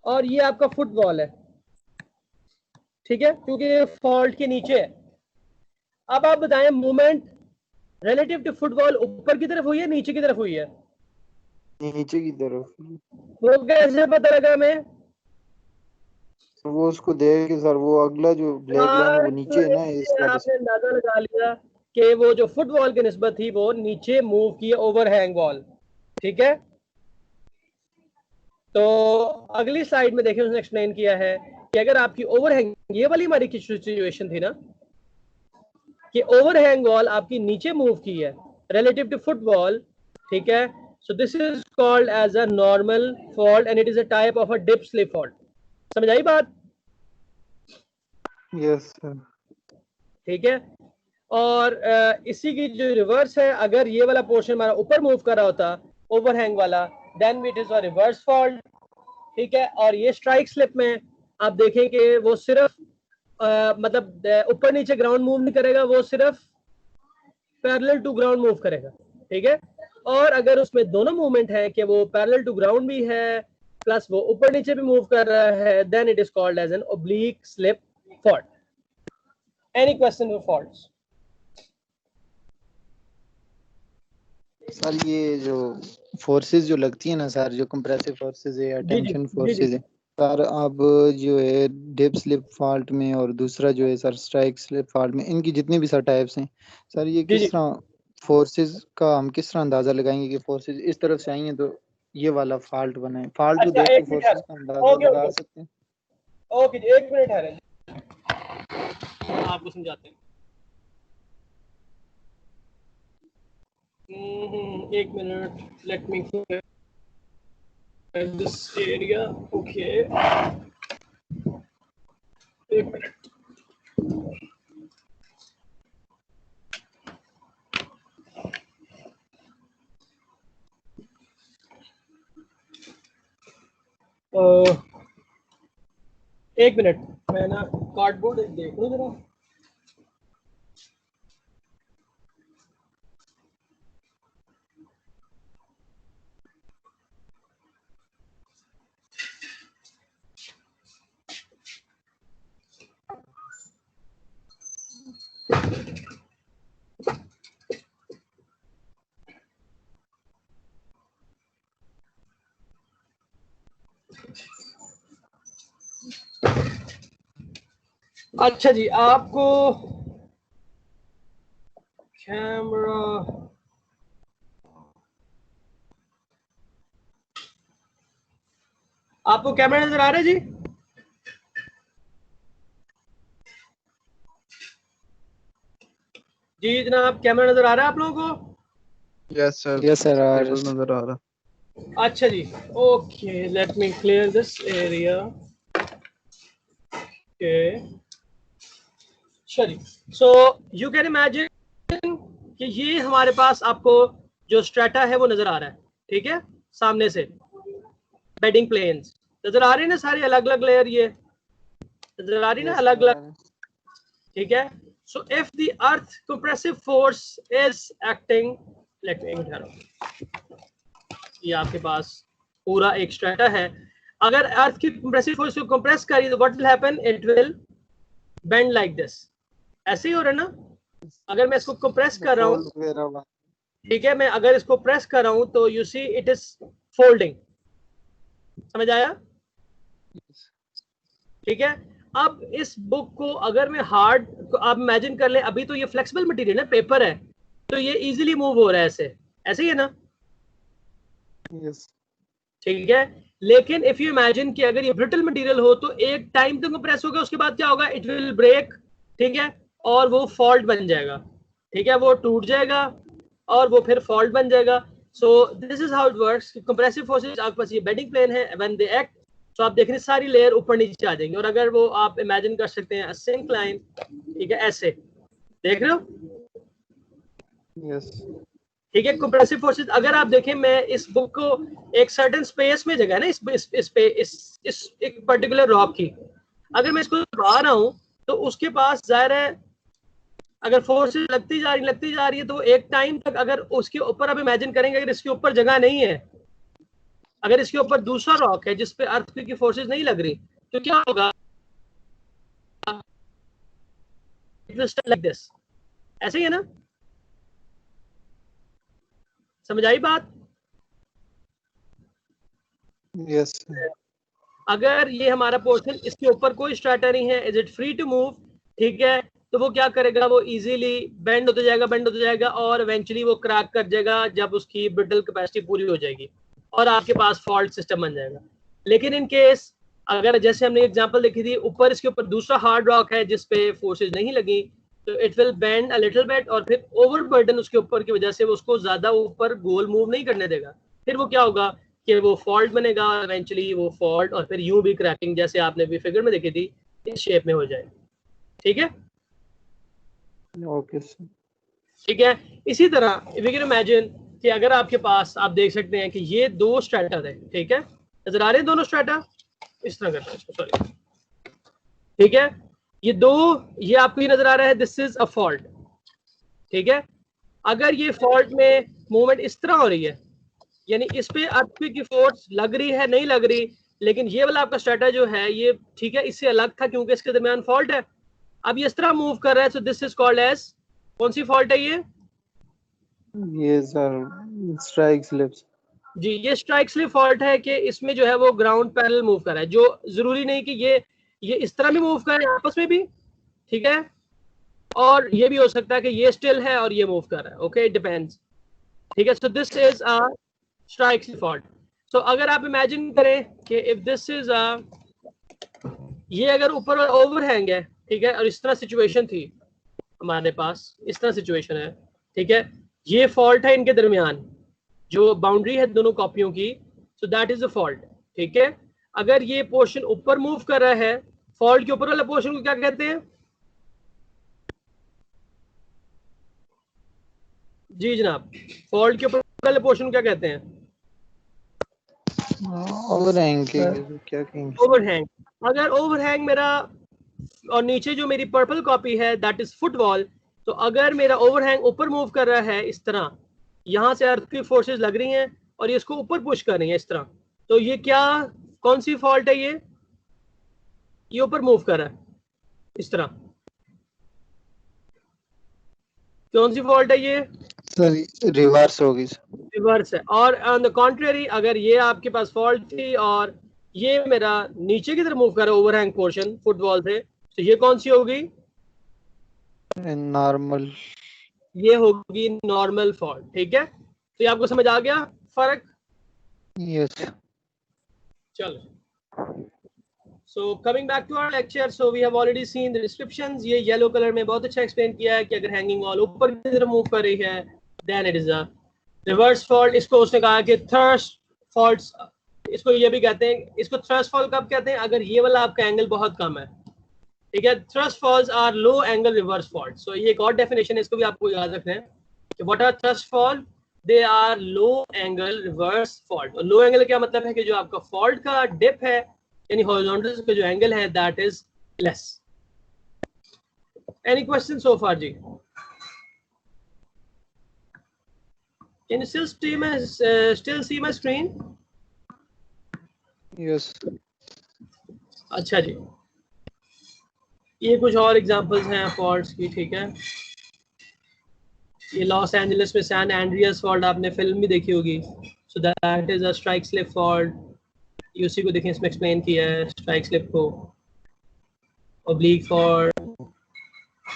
और ये आपका फुटबॉल है, ठीक है? क्योंकि ये फॉल्ट के नीचे है। अब आप बताएं मूवमेंट रिलेटिव टू फुटबॉल ऊपर की तरफ हुई है नीचे की तरफ हुई है? नीचे की तरफ। वो कैसे पता लगा हमें? वो उसको देख के सर, वो अगला जो ब्लैक लाइन है वो नीचे है ना, इस वजह से आपने अंदाजा लगा लिया कि वो जो फुटबॉल की निस्बत थी वो नीचे मूव की है, ओवरहैंग वॉल, ठीक है? तो अगली स्लाइड में देखें, उसने एक्सप्लेन किया है कि अगर आपकी ओवरहैंग, ये वाली हमारी की सिचुएशन थी ना कि ओवरहैंग वॉल आपकी नीचे मूव की है रिलेटिव टू फुटबॉल, ठीक है? So this is called as a normal fault and it is a type of a dip slip fault. समझ आई बात? Yes sir. ठीक है? और इसी की जो रिवर्स है, अगर ये वाला पोर्शन हमारा ऊपर मूव कर रहा होता ओवरहैंग वाला, then it is a reverse fault, ठीक है? और ये स्ट्राइक स्लिप में आप देखें कि वो सिर्फ मतलब ऊपर नीचे ग्राउंड मूव नहीं करेगा, वो सिर्फ पैरेलल टू ग्राउंड मूव करेगा, ठीक है? और अगर उसमें दोनों मूवमेंट है कि वो पैरेलल टू ग्राउंड भी है प्लस वो ऊपर नीचे भी मूव कर रहा है, then it is called as an oblique slip fault. Any question or faults? Sir ये जो फोर्सेस जो लगती है ना सर, जो कंप्रेसिव फोर्सेस है या जी जी टेंशन जी जी फोर्सेस है सर, अब जो है डिप स्लिप फॉल्ट में और दूसरा जो है सर स्ट्राइक स्लिप फॉल्ट में, इनकी जितनी भी सर टाइप्स हैं सर, ये जी जी किस तरह फोर्सेस का हम किस तरह अंदाजा लगाएंगे कि फोर्सेस इस तरफ से आई हैं तो ये वाला फॉल्ट बना है? फॉल्ट को अच्छा देख के एक मिनट फोर्सेस का अंदाजा ओके लगा ओके सकते हैं? ओके जी, एक मिनट है, आपको समझाते हैं। एक minute, let me this area. Okay एक मिनट। एक मिनट, मैं ना कार्डबोर्ड देख लूं जरा। अच्छा जी, आपको कैमरा नजर आ रहा है जी? जी जनाब, कैमरा नजर आ रहा है आप लोगों को? Yes sir, yes sir table नजर आ रहा। अच्छा जी, okay let me clear this area. Okay चलिए, सो यू कैन इमेजिन कि ये हमारे पास आपको जो स्ट्रेटा है वो नजर आ रहा है, ठीक है? सामने से बेडिंग प्लेन्स नजर आ रहे हैं ना, सारे अलग अलग लेयर ये नजर आ रही है ना, अलग अलग, ठीक है? So if the earth compressive force is acting, let me, ये आपके पास पूरा एक स्ट्रेटा है। अगर अर्थ की कंप्रेसिव फोर्स को कंप्रेस करी तो what will happen? It will bend like this. ऐसे ही हो रहा है ना? अगर मैं इसको कंप्रेस कर रहा हूँ, ठीक है, मैं अगर इसको प्रेस कर रहा हूँ तो you see it is folding. समझ आया? ठीक है। अब इस बुक को अगर मैं हार्ड, तो आप इमेजिन कर ले, अभी तो ये फ्लेक्सिबल मटेरियल है, पेपर है, तो ये इजीली मूव हो रहा है, ऐसे ऐसे ही है ना? यस ठीक है। लेकिन इफ यू इमेजिन कि अगर ये ब्रिटल मटेरियल हो तो एक टाइम तक प्रेस होगा, उसके बाद क्या होगा? इट विल ब्रेक, ठीक है, और वो फॉल्ट बन जाएगा, ठीक है, वो टूट जाएगा और वो फिर फॉल्ट बन जाएगा। सो this is how it works. Compressive forces, आपके पास ये बेडिंग प्लेन है, व्हेन दे एक्ट, तो आप देख रहे हैं सारी लेयर ऊपर नीचे आ जाएंगी। और अगर वो आप इमेजिन कर सकते हैं सिंक लाइन, ठीक है, ऐसे देख रहे हो? यस ठीक है। कंप्रेसिव फोर्सेस अगर आप देखें, मैं इस बुक को एक सर्टेन स्पेस में जगह है ना, इस एक पर्टिकुलर रॉक की, अगर मैं इसको दबा रहा हूं तो उसके पास जाहिर है अगर फोर्सेस लगती जा रही है तो एक टाइम तक, अगर उसके ऊपर, अब इमेजिन करेंगे अगर इसके ऊपर जगह नहीं है, अगर इसके ऊपर दूसरा रॉक है जिस पे अर्थक्वेक की फोर्सेस नहीं लग रही, तो क्या होगा? It will stay like this. ऐसे ही है ना? समझ आई बात? यस अगर ये हमारा पोर्शन, इसके ऊपर कोई स्ट्रेटा नहीं है, is it free to move, ठीक है, तो वो क्या करेगा? वो इजीली बेंड होते जाएगा और इवेंचुअली वो क्रैक कर जाएगा जब उसकी ब्रिटल कैपेसिटी पूरी हो जाएगी और आपके पास फॉल्ट सिस्टम बन जाएगा। लेकिन इन केस अगर, जैसे हमने एग्जांपल देखी थी, ऊपर इसके ऊपर दूसरा हार्ड रॉक है जिस पे फोर्सेज नहीं लगी, तो it will bend a little bit और फिर ओवरबर्डन उसके ऊपर की वजह से वो उसको ज्यादा ऊपर गोल मूव नहीं करने देगा। फिर वो क्या होगा कि वो फॉल्ट बनेगा, इवेंचुअली वो फॉल्ट और फिर यूं भी क्रैकिंग, जैसे आपने भी फिगर में देखी थी, इस शेप में हो जाए। ठीक है? Okay sir. ठीक है। इसी तरह वी कैन इमेजिन कि अगर आपके पास, आप देख सकते हैं कि ये दो स्ट्रेटा है, ठीक है, नजर आ रहे हैं दोनों स्ट्रेटा? इस तरह करते हैं इसको, सॉरी, ठीक है, ये दो, ये आपको ही नजर आ रहा है, दिस इज अ फॉल्ट, ठीक है। अगर ये फॉल्ट में मूवमेंट इस तरह हो रही है, यानी इस पे अर्थक्वेक की फोर्स लग रही है नहीं लग रही, लेकिन ये वाला आपका स्ट्रेटा जो है ये ठीक है इससे अलग था क्योंकि इसके दरमियान फॉल्ट है। अब ये इस तरह मूव कर रहा है, so this is called as, कौन सी फॉल्ट है ये सर स्ट्राइक स्लिप्स। जी, ये स्ट्राइक स्लिप फॉल्ट है कि इसमें जो है वो ग्राउंड पैरेलल मूव कर रहा है, जो जरूरी नहीं कि ये इस तरह भी मूव करे आपस में भी, ठीक है, और ये भी हो सकता है कि ये स्टिल है और ये मूव कर रहा है, ओके, इट डिपेंड्स, ठीक है। So this is a strike slip fault. So अगर आप इमेजिन करें कि इफ दिस इज ये अगर ऊपर ओवरहैंग है, ठीक है, और इस तरह सिचुएशन थी हमारे पास, इस तरह सिचुएशन है, ठीक है, ये फॉल्ट है इनके दरमियान जो बाउंड्री है दोनों कॉपियों की, सो दैट इज अ फॉल्ट, ठीक है। अगर ये पोर्शन ऊपर मूव कर रहा है, फॉल्ट के ऊपर वाला पोर्शन को क्या कहते हैं? जी जनाब, फॉल्ट के ऊपर वाले पोर्शन को क्या कहते हैं? ओवरहैंग के क्या कहेंगे? ओवरहैंग। अगर ओवरहैंग मेरा और नीचे जो मेरी पर्पल कॉपी है दैट इज फुटबॉल, तो अगर मेरा ओवरहैंग ऊपर मूव कर रहा है इस तरह, यहाँ से अर्थ की फोर्सेस लग रही हैं और ये इसको ऊपर पुश कर रही है इस तरह, तो ये क्या, कौन सी फॉल्ट है? ये ऊपर मूव कर रहा है इस तरह, कौन सी फॉल्ट है ये? सर रिवर्स होगी। रिवर्स है। और ऑन द कॉन्ट्रेरी अगर ये आपके पास फॉल्ट थी और ये मेरा नीचे की तरफ मूव कर रहा है ओवरहैंग पोर्शन फुटबॉल से, तो ये कौन सी होगी? नॉर्मल। ये होगी नॉर्मल फॉल्ट, ठीक है। तो ये आपको समझ आ गया फर्क? यस। चलो, so coming back to our lecture, so we have already seen the descriptions. ये येलो कलर में बहुत अच्छा एक्सप्लेन किया है कि अगर हैंगिंग वॉल ऊपर की तरफ मूव कर रही है then it is a reverse fault. इसको उसने कहा कि थ्रस्ट फॉल्ट्स, इसको ये भी कहते हैं, इसको थ्रस्ट फॉल्ट कब कहते हैं? अगर ये वाला आपका एंगल बहुत कम है, ठीक है। Thrust faults are low angle reverse fault. So ये एक और डेफिनेशन है, इसको भी आपको याद रखना है कि what are thrust fault, they are low angle reverse fault. और लो एंगल क्या मतलब है कि जो आपका फॉल्ट का डिप है यानी हॉरिजॉन्टल का जो एंगल है that is less. Any question so far जी? Can you still see my screen? Yes. अच्छा जी, ये कुछ और एग्जांपल्स हैं फॉल्ट्स की, ठीक है। ये लॉस एंजलिस में सैन एंड्रियास फॉल्ट आपने फिल्म भी देखी होगी, सो that is a strike slip fault. ये उसी को देखें, इसमें एक्सप्लेन किया है स्ट्राइक स्लिप को। ऑब्लिक फॉल्ट,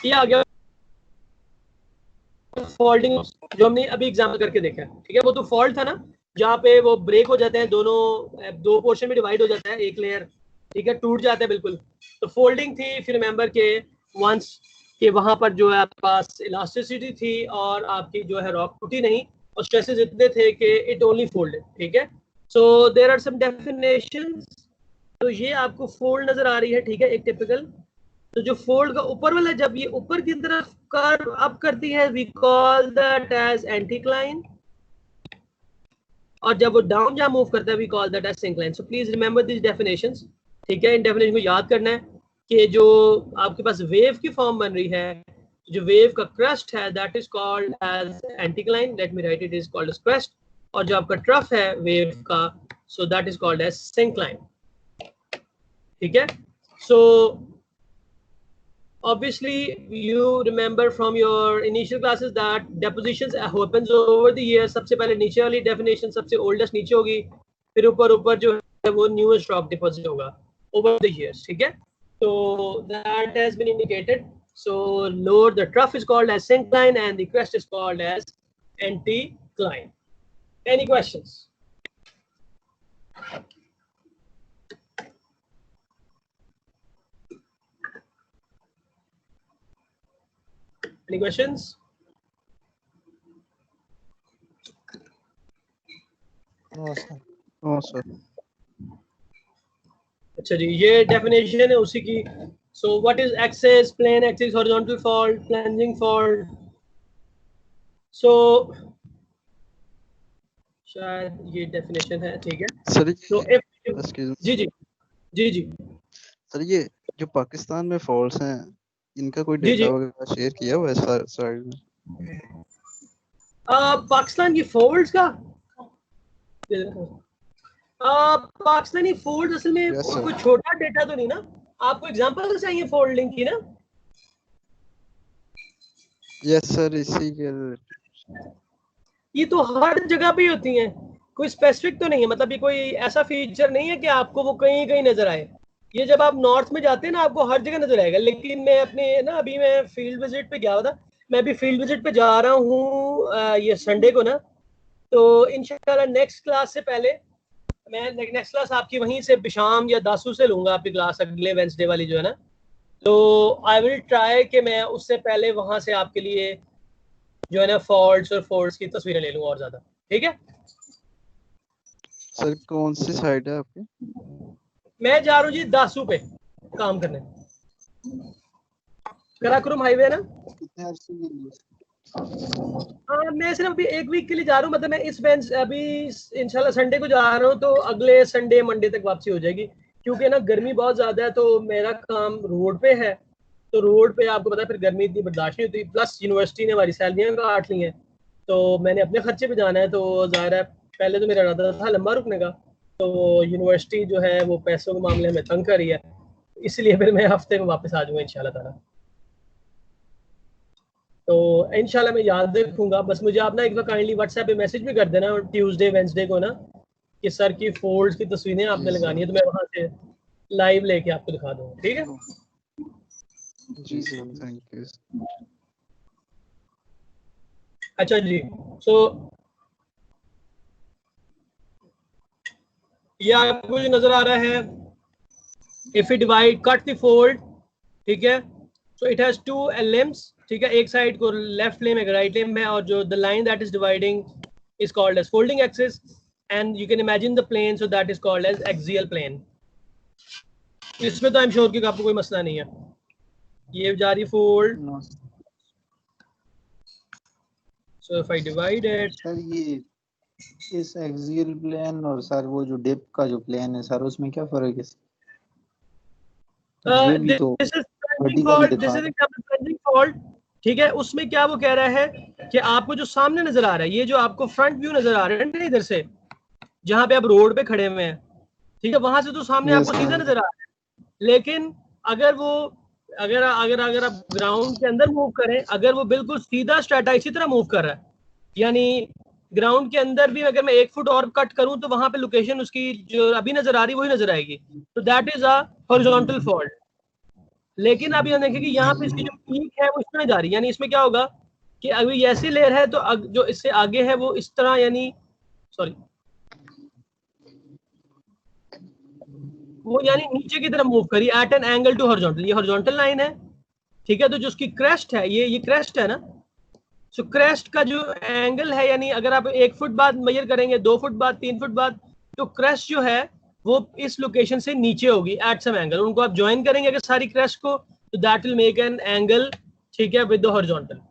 ये आ गया फॉल्टिंग जो हमने अभी एग्जाम्पल करके देखा है, ठीक है। वो तो फॉल्ट था ना जहाँ पे वो ब्रेक हो जाते हैं, दोनों दो पोर्शन में डिवाइड हो जाता है, एक लेयर, ठीक है, टूट जाता है बिल्कुल। तो फोल्डिंग थी, फिर रिमेंबर के वंस के वहां पर जो है आपके पास इलास्टिसिटी थी और आपकी जो है रॉक टूटी नहीं और स्ट्रेसेस इतने थे कि इट ओनली फोल्डेड, ठीक है। So there are some definitions. तो ये आपको फोल्ड नजर आ रही है, ठीक है, एक टिपिकल। तो जो फोल्ड का ऊपर वाला जब ये ऊपर की तरफ कर्व अप करती है we call that as anticline, और जब वो डाउन जहाँ मूव करता है we call that as syncline. So please remember this definitions, ठीक है। इन डेफिनेशन को याद करना है कि जो आपके पास वेव की फॉर्म बन रही है, जो वेव का क्रस्ट है that is called as anticline, let me write it is called as crest, और जो आपका ट्रफ है वेव का, so that is called as syncline, ठीक है। सो obviously you remember from your initial classes that depositions happens over the years। सबसे पहले नीचे वाली definition सबसे oldest नीचे होगी, फिर ऊपर जो है वो newest rock deposit होगा over the years, ठीक है। So that has been indicated। So lower the trough is called as syncline and the crest is called as anticline। Any questions? Any questions? No sir. हाँ sir. अच्छा जी, ये definition है उसी की। So what is axis, plane axis, horizontal fault, plunging fault. So शायद ये definition है, ठीक है। सर तो ये इफ excuse me, जी जी जी जी सर ये जो पाकिस्तान में फॉल्ट्स हैं इनका कोई जी डेटा जी वगैरह शेयर किया हुआ है साइड में? पाकिस्तान की फॉल्ट्स का पाकिस्तानी फोल्ड असल में Yes, sir. कोई छोटा डेटा तो नहीं ना, आपको एग्जांपल चाहिए फोल्डिंग की ना? यस सर, इसी के ये तो हर जगह पे ही होती हैं, कोई स्पेसिफिक तो नहीं है, मतलब ये कोई ऐसा फीचर नहीं है कि आपको वो कहीं कहीं नजर आए। ये जब आप नॉर्थ में जाते हैं ना आपको हर जगह नजर आएगा। लेकिन मैं अपने ना अभी मैं फील्ड विजिट पे गया हुआ था, मैं अभी फील्ड विजिट पे जा रहा हूँ ये संडे को ना, तो इंशाल्लाह नेक्स्ट क्लास से पहले मैं नेक्स्ट क्लास आपकी वहीं से बिशाम या दासू से लूंगा आपकी क्लास, अगले वेंसडे वाली जो है ना, तो आई विल ट्राई कि मैं उससे पहले वहां से आपके लिए जो है ना फॉल्ट्स और फोल्ड्स की तस्वीरें ले लूँ और ज्यादा। ठीक है, सर कौन सी साइड है आपकी? मैं जा रहा हूँ जी दासू पे काम करने, कराकुरम हाईवे है ना। कितने अरसे के लिए? हाँ मैं सिर्फ अभी एक वीक के लिए जा रहा हूँ, मतलब मैं इस बेंच अभी इंशाल्लाह संडे को जा रहा हूँ, तो अगले संडे मंडे तक वापसी हो जाएगी, क्योंकि ना गर्मी बहुत ज्यादा है, तो मेरा काम रोड पे है, तो रोड पे आपको पता है फिर गर्मी इतनी बर्दाश्त नहीं होती, प्लस यूनिवर्सिटी ने हमारी सैलरियाँ काट ली हैं, तो मैंने अपने खर्चे पे जाना है, तो जाहिर है पहले तो मेरा इरादा था लंबा रुकने का, तो यूनिवर्सिटी जो है वो पैसों के मामले में तंग कर रही है, इसलिए फिर मैं हफ्ते में वापस आ जाऊंगा इंशाल्लाह ताला। तो इंशाल्लाह मैं याद रखूंगा, बस मुझे आप ना एक बार काइंडली व्हाट्सएप पे मैसेज भी कर देना ट्यूसडे वेंसडे को ना, कि सर की फोल्ड्स की तस्वीरें आपने लगानी है, तो मैं वहां से लाइव लेके आपको दिखा दूंगा। ठीक है, जी सर, थैंक यू। अच्छा जी, सो ये आपको जो नजर आ रहा है, if you divide cut the fold, ठीक है, so it has two limbs, ठीक है, एक साइड को लेफ्ट लिम्ब एक राइट लिम्ब है, और जो the line that is dividing is called as folding axis, and you can imagine the plane, so that is called as axial plane. इसमें तो आई एम श्योर कि आपको कोई मसला नहीं है। ये जा रही fold, No, so if I divide it, sir ये इस एक्सियल प्लेन और सर वो जो डिप का जो प्लेन है सर, उसमें क्या फर्क है? ये भी तो this is fronting vertical fault, दिखा दिस इज रहा फ्रंटिंग फॉल्ट, ठीक है। उसमें क्या वो कह रहा है कि आपको जो सामने नजर आ रहा है, ये जो आपको फ्रंट व्यू नजर आ रहा है ना इधर से, जहां पे आप रोड पे खड़े हुए हैं, ठीक है, वहां से तो सामने है। आपको सीधा नजर आ रहा है, लेकिन अगर वो अगर अगर अगर आप ग्राउंड के अंदर मूव करें, अगर वो बिल्कुल सीधा स्ट्रेटा इसी तरह मूव कर रहा है, यानी ग्राउंड के अंदर भी अगर मैं 1 फुट और कट करूं, तो वहां पे लोकेशन उसकी जो अभी नजर आ रही वही नजर आएगी, तो that is a horizontal fault. लेकिन अभी हम देखें कि यहाँ पे इसकी जो पीक है वो इस तरह जा रही है, यानी इसमें क्या होगा कि अभी ऐसी लेयर है, तो जो इससे आगे है वो इस तरह, यानी सॉरी वो यानी नीचे की तरफ मूव करी at an angle to horizontal, ये हॉरिजॉन्टल लाइन है, ठीक है। तो जो उसकी क्रेस्ट है, ये क्रेस्ट है ना, सो क्रेस्ट का जो एंगल है, यानी अगर आप 1 फुट बाद मेजर करेंगे, 2 फुट बाद, 3 फुट बाद, तो क्रेस्ट जो है वो इस लोकेशन से नीचे होगी एट सम एंगल, उनको आप ज्वाइन करेंगे अगर सारी क्रेस्ट को, तो that will make an angle, ठीक है, विद द हॉरिजॉन्टल।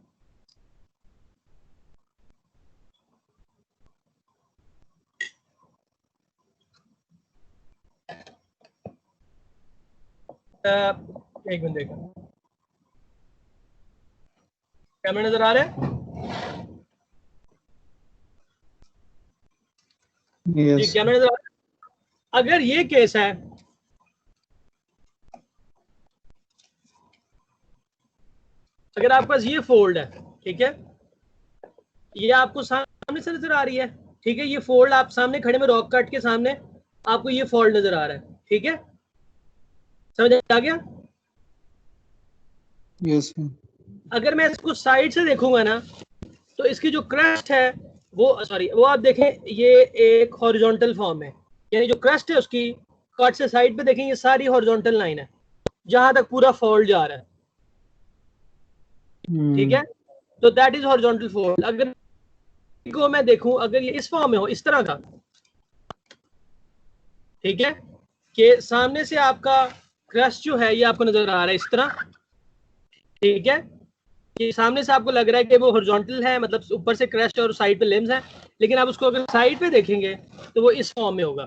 एक मिनट देखा, कैमरा नजर आ रहा है जी, यस कैमरा नजर आ रहा है। अगर ये केस है, अगर आपके पास ये फोल्ड है, ठीक है, ये आपको सामने से नजर आ रही है, ठीक है, ये फोल्ड आप सामने खड़े में रॉक कट के सामने आपको ये फोल्ड नजर आ रहा है, ठीक है, समझ आ गया। यस अगर मैं इसको साइड से देखूंगा ना, तो इसकी जो क्रेस्ट है वो सॉरी वो आप देखें, ये एक हॉरिजॉन्टल फॉर्म है, यानी जो क्रेस्ट है उसकी कट से साइड पे देखें, ये सारी हॉरिजॉन्टल लाइन है जहां तक पूरा फोल्ड जा रहा है, ठीक है, तो दैट इज हॉरिजॉन्टल फोल्ड। अगर को मैं देखूं, अगर ये इस फॉर्म में हो, इस तरह का, ठीक है, कि सामने से आपका क्रस्ट जो है ये आपको नजर आ रहा है इस तरह, ठीक है, कि सामने से आपको लग रहा है कि वो हॉरिजॉन्टल है, मतलब ऊपर से क्रस्ट और साइड पे लिम्स है, लेकिन आप उसको अगर साइड पे देखेंगे तो वो इस फॉर्म में होगा।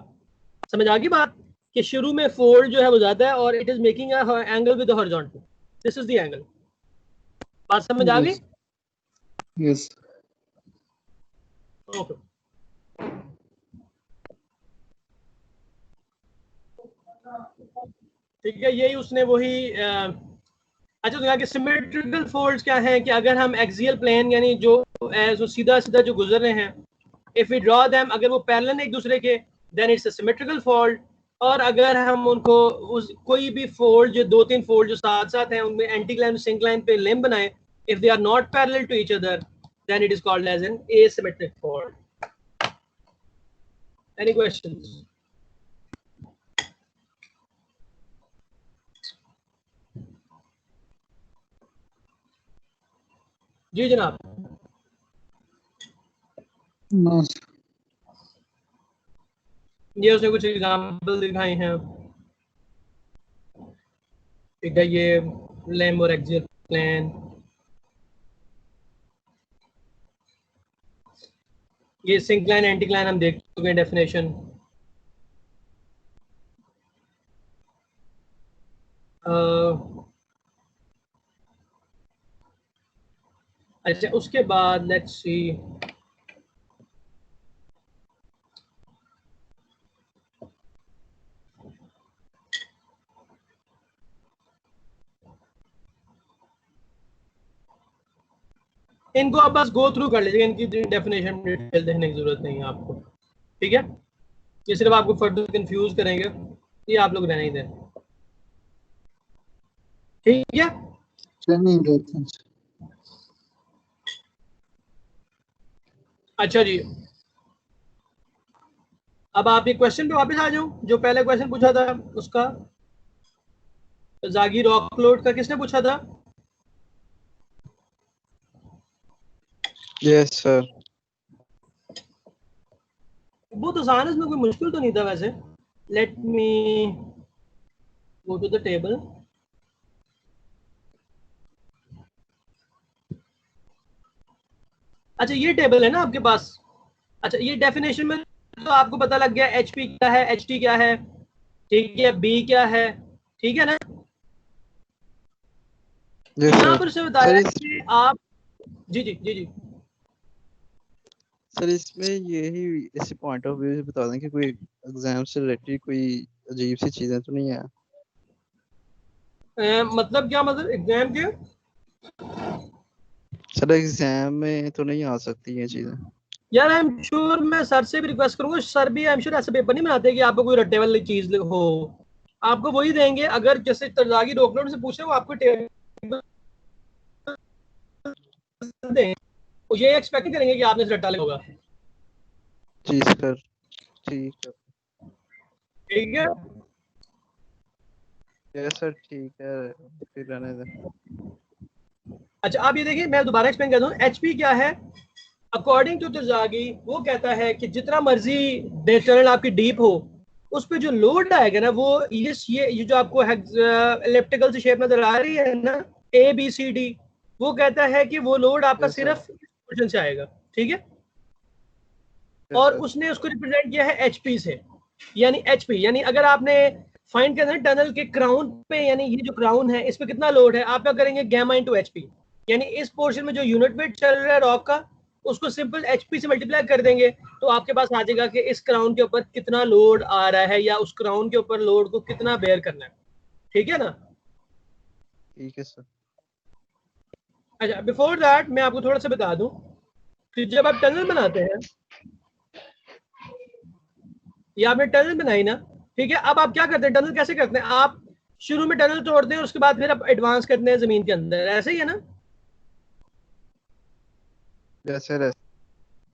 समझ आ गई बात, कि शुरू में फोल्ड जो है वो ज्यादा है और it is making angle with horizontal, this is the angle. बात समझ आ गई? यस ओके, ठीक है, यही उसने वही अच्छा, तो यहाँ के सिमेट्रिकल फोल्ड्स क्या हैं कि अगर हम एक्सियल प्लेन यानी जो सीधा सीधा जो गुजर रहे हैं, इफ वी ड्रॉ देम, अगर वो पैरेलल एक दूसरे के, then it's a symmetrical fold. और अगर हम उनको कोई भी फोल्ड जो 2-3 फोल्ड जो साथ साथ हैं उनमें एंटीक्लाइन सिंक्लाइन पे लिम्ब बनाए, if they are not parallel to each other, then it is called as an asymmetric fold. Any questions? जी जनाब। नो ये उसने कुछ एग्जाम्पल दिखाई हैं। ठीक है, ये लैम्ब और एक्सियल प्लेन, ये सिंक्लाइन एंटीक्लाइन हम देख चुके हैं डेफिनेशन। अच्छा, उसके बाद लेट्स सी, इनको आप बस गो थ्रू कर लीजिए, इनकी डेफिनेशन डिटेल देखने की जरूरत नहीं है आपको। ठीक है, ये सिर्फ आपको फर्दर कंफ्यूज करेंगे, ये आप लोग रहने ही दें। ठीक है, अच्छा जी। अब आप ये क्वेश्चन पे वापस आ जाऊं, जो पहले क्वेश्चन पूछा था उसका, जागी रॉक लोड का किसने पूछा था? Yes sir. बहुत आसान है, इसमें कोई मुश्किल तो नहीं था वैसे। Let me go to the table. अच्छा, ये टेबल है ना आपके पास? अच्छा, ये डेफिनेशन में तो आपको पता लग गया HP क्या है, HT क्या है, ठीक है, B क्या है, ठीक है ना? यहाँ पर से बताया कि आप जी जी जी जी सर, इसमें यही इसी पॉइंट ऑफ व्यू से बता दें कि कोई एग्जाम से रिलेटेड कोई अजीब सी चीजें तो नहीं है। मतलब क्या, मतलब एग्जाम के? सर एग्जाम में तो नहीं आ सकती ये चीजें। यार आई एम श्योर, मैं सर से भी रिक्वेस्ट करूंगा, सर भी आई एम श्योर ऐसा पेपर नहीं बनाते कि आपको कोई रट्टे वाली चीज हो। आपको वही देंगे, अगर जैसे तरजागी रोकलोड से पूछे वो आपको टेबल दें, ये एक्सपेक्ट नहीं करेंगे कि आपने रट्टा लिखा होगा। जी सर, ठीक है। ठीक है, यस सर, ठीक है, फिर रहने दें। अच्छा आप ये देखिए, मैं दोबारा एक्सप्लेन कर दूं। HP क्या है? अकॉर्डिंग टू तरजागी वो कहता है कि जितना मर्जी टनल आपकी डीप हो, उस पे जो लोड आएगा ना, वो ये जो आपको एलिप्टिकल सी शेप नजर आ रही है ना, ABCD, वो कहता है कि वो लोड आपका Yes, sir. सिर्फ इस पोर्शन से आएगा। ठीक है, Yes, और sir. उसने उसको रिप्रेजेंट किया है HP से, यानी HP यानी अगर आपने फाइंड करना है टनल के क्राउन पे, यानी ये जो क्राउन है इस पे कितना लोड है, आप क्या करेंगे, गैमा इनटू HP, यानी इस पोर्शन में जो यूनिट वेट चल रहा है रॉक का, उसको सिंपल HP से मल्टीप्लाई कर देंगे, तो आपके पास आ जाएगा कि इस क्राउन के ऊपर कितना लोड आ रहा है, या उस क्राउन के ऊपर लोड को कितना बेयर करना है। ठीक है ना? ठीक है सर। अच्छा, बिफोर दैट मैं आपको थोड़ा सा बता दूं कि जब आप टनल बनाते हैं, या आपने टनल बनाई ना, ठीक है, अब आप क्या करते हैं, टनल कैसे करते हैं, आप शुरू में टनल तोड़ते हैं और उसके बाद फिर आप एडवांस करते हैं जमीन के अंदर, ऐसे ही है ना? Yes sir.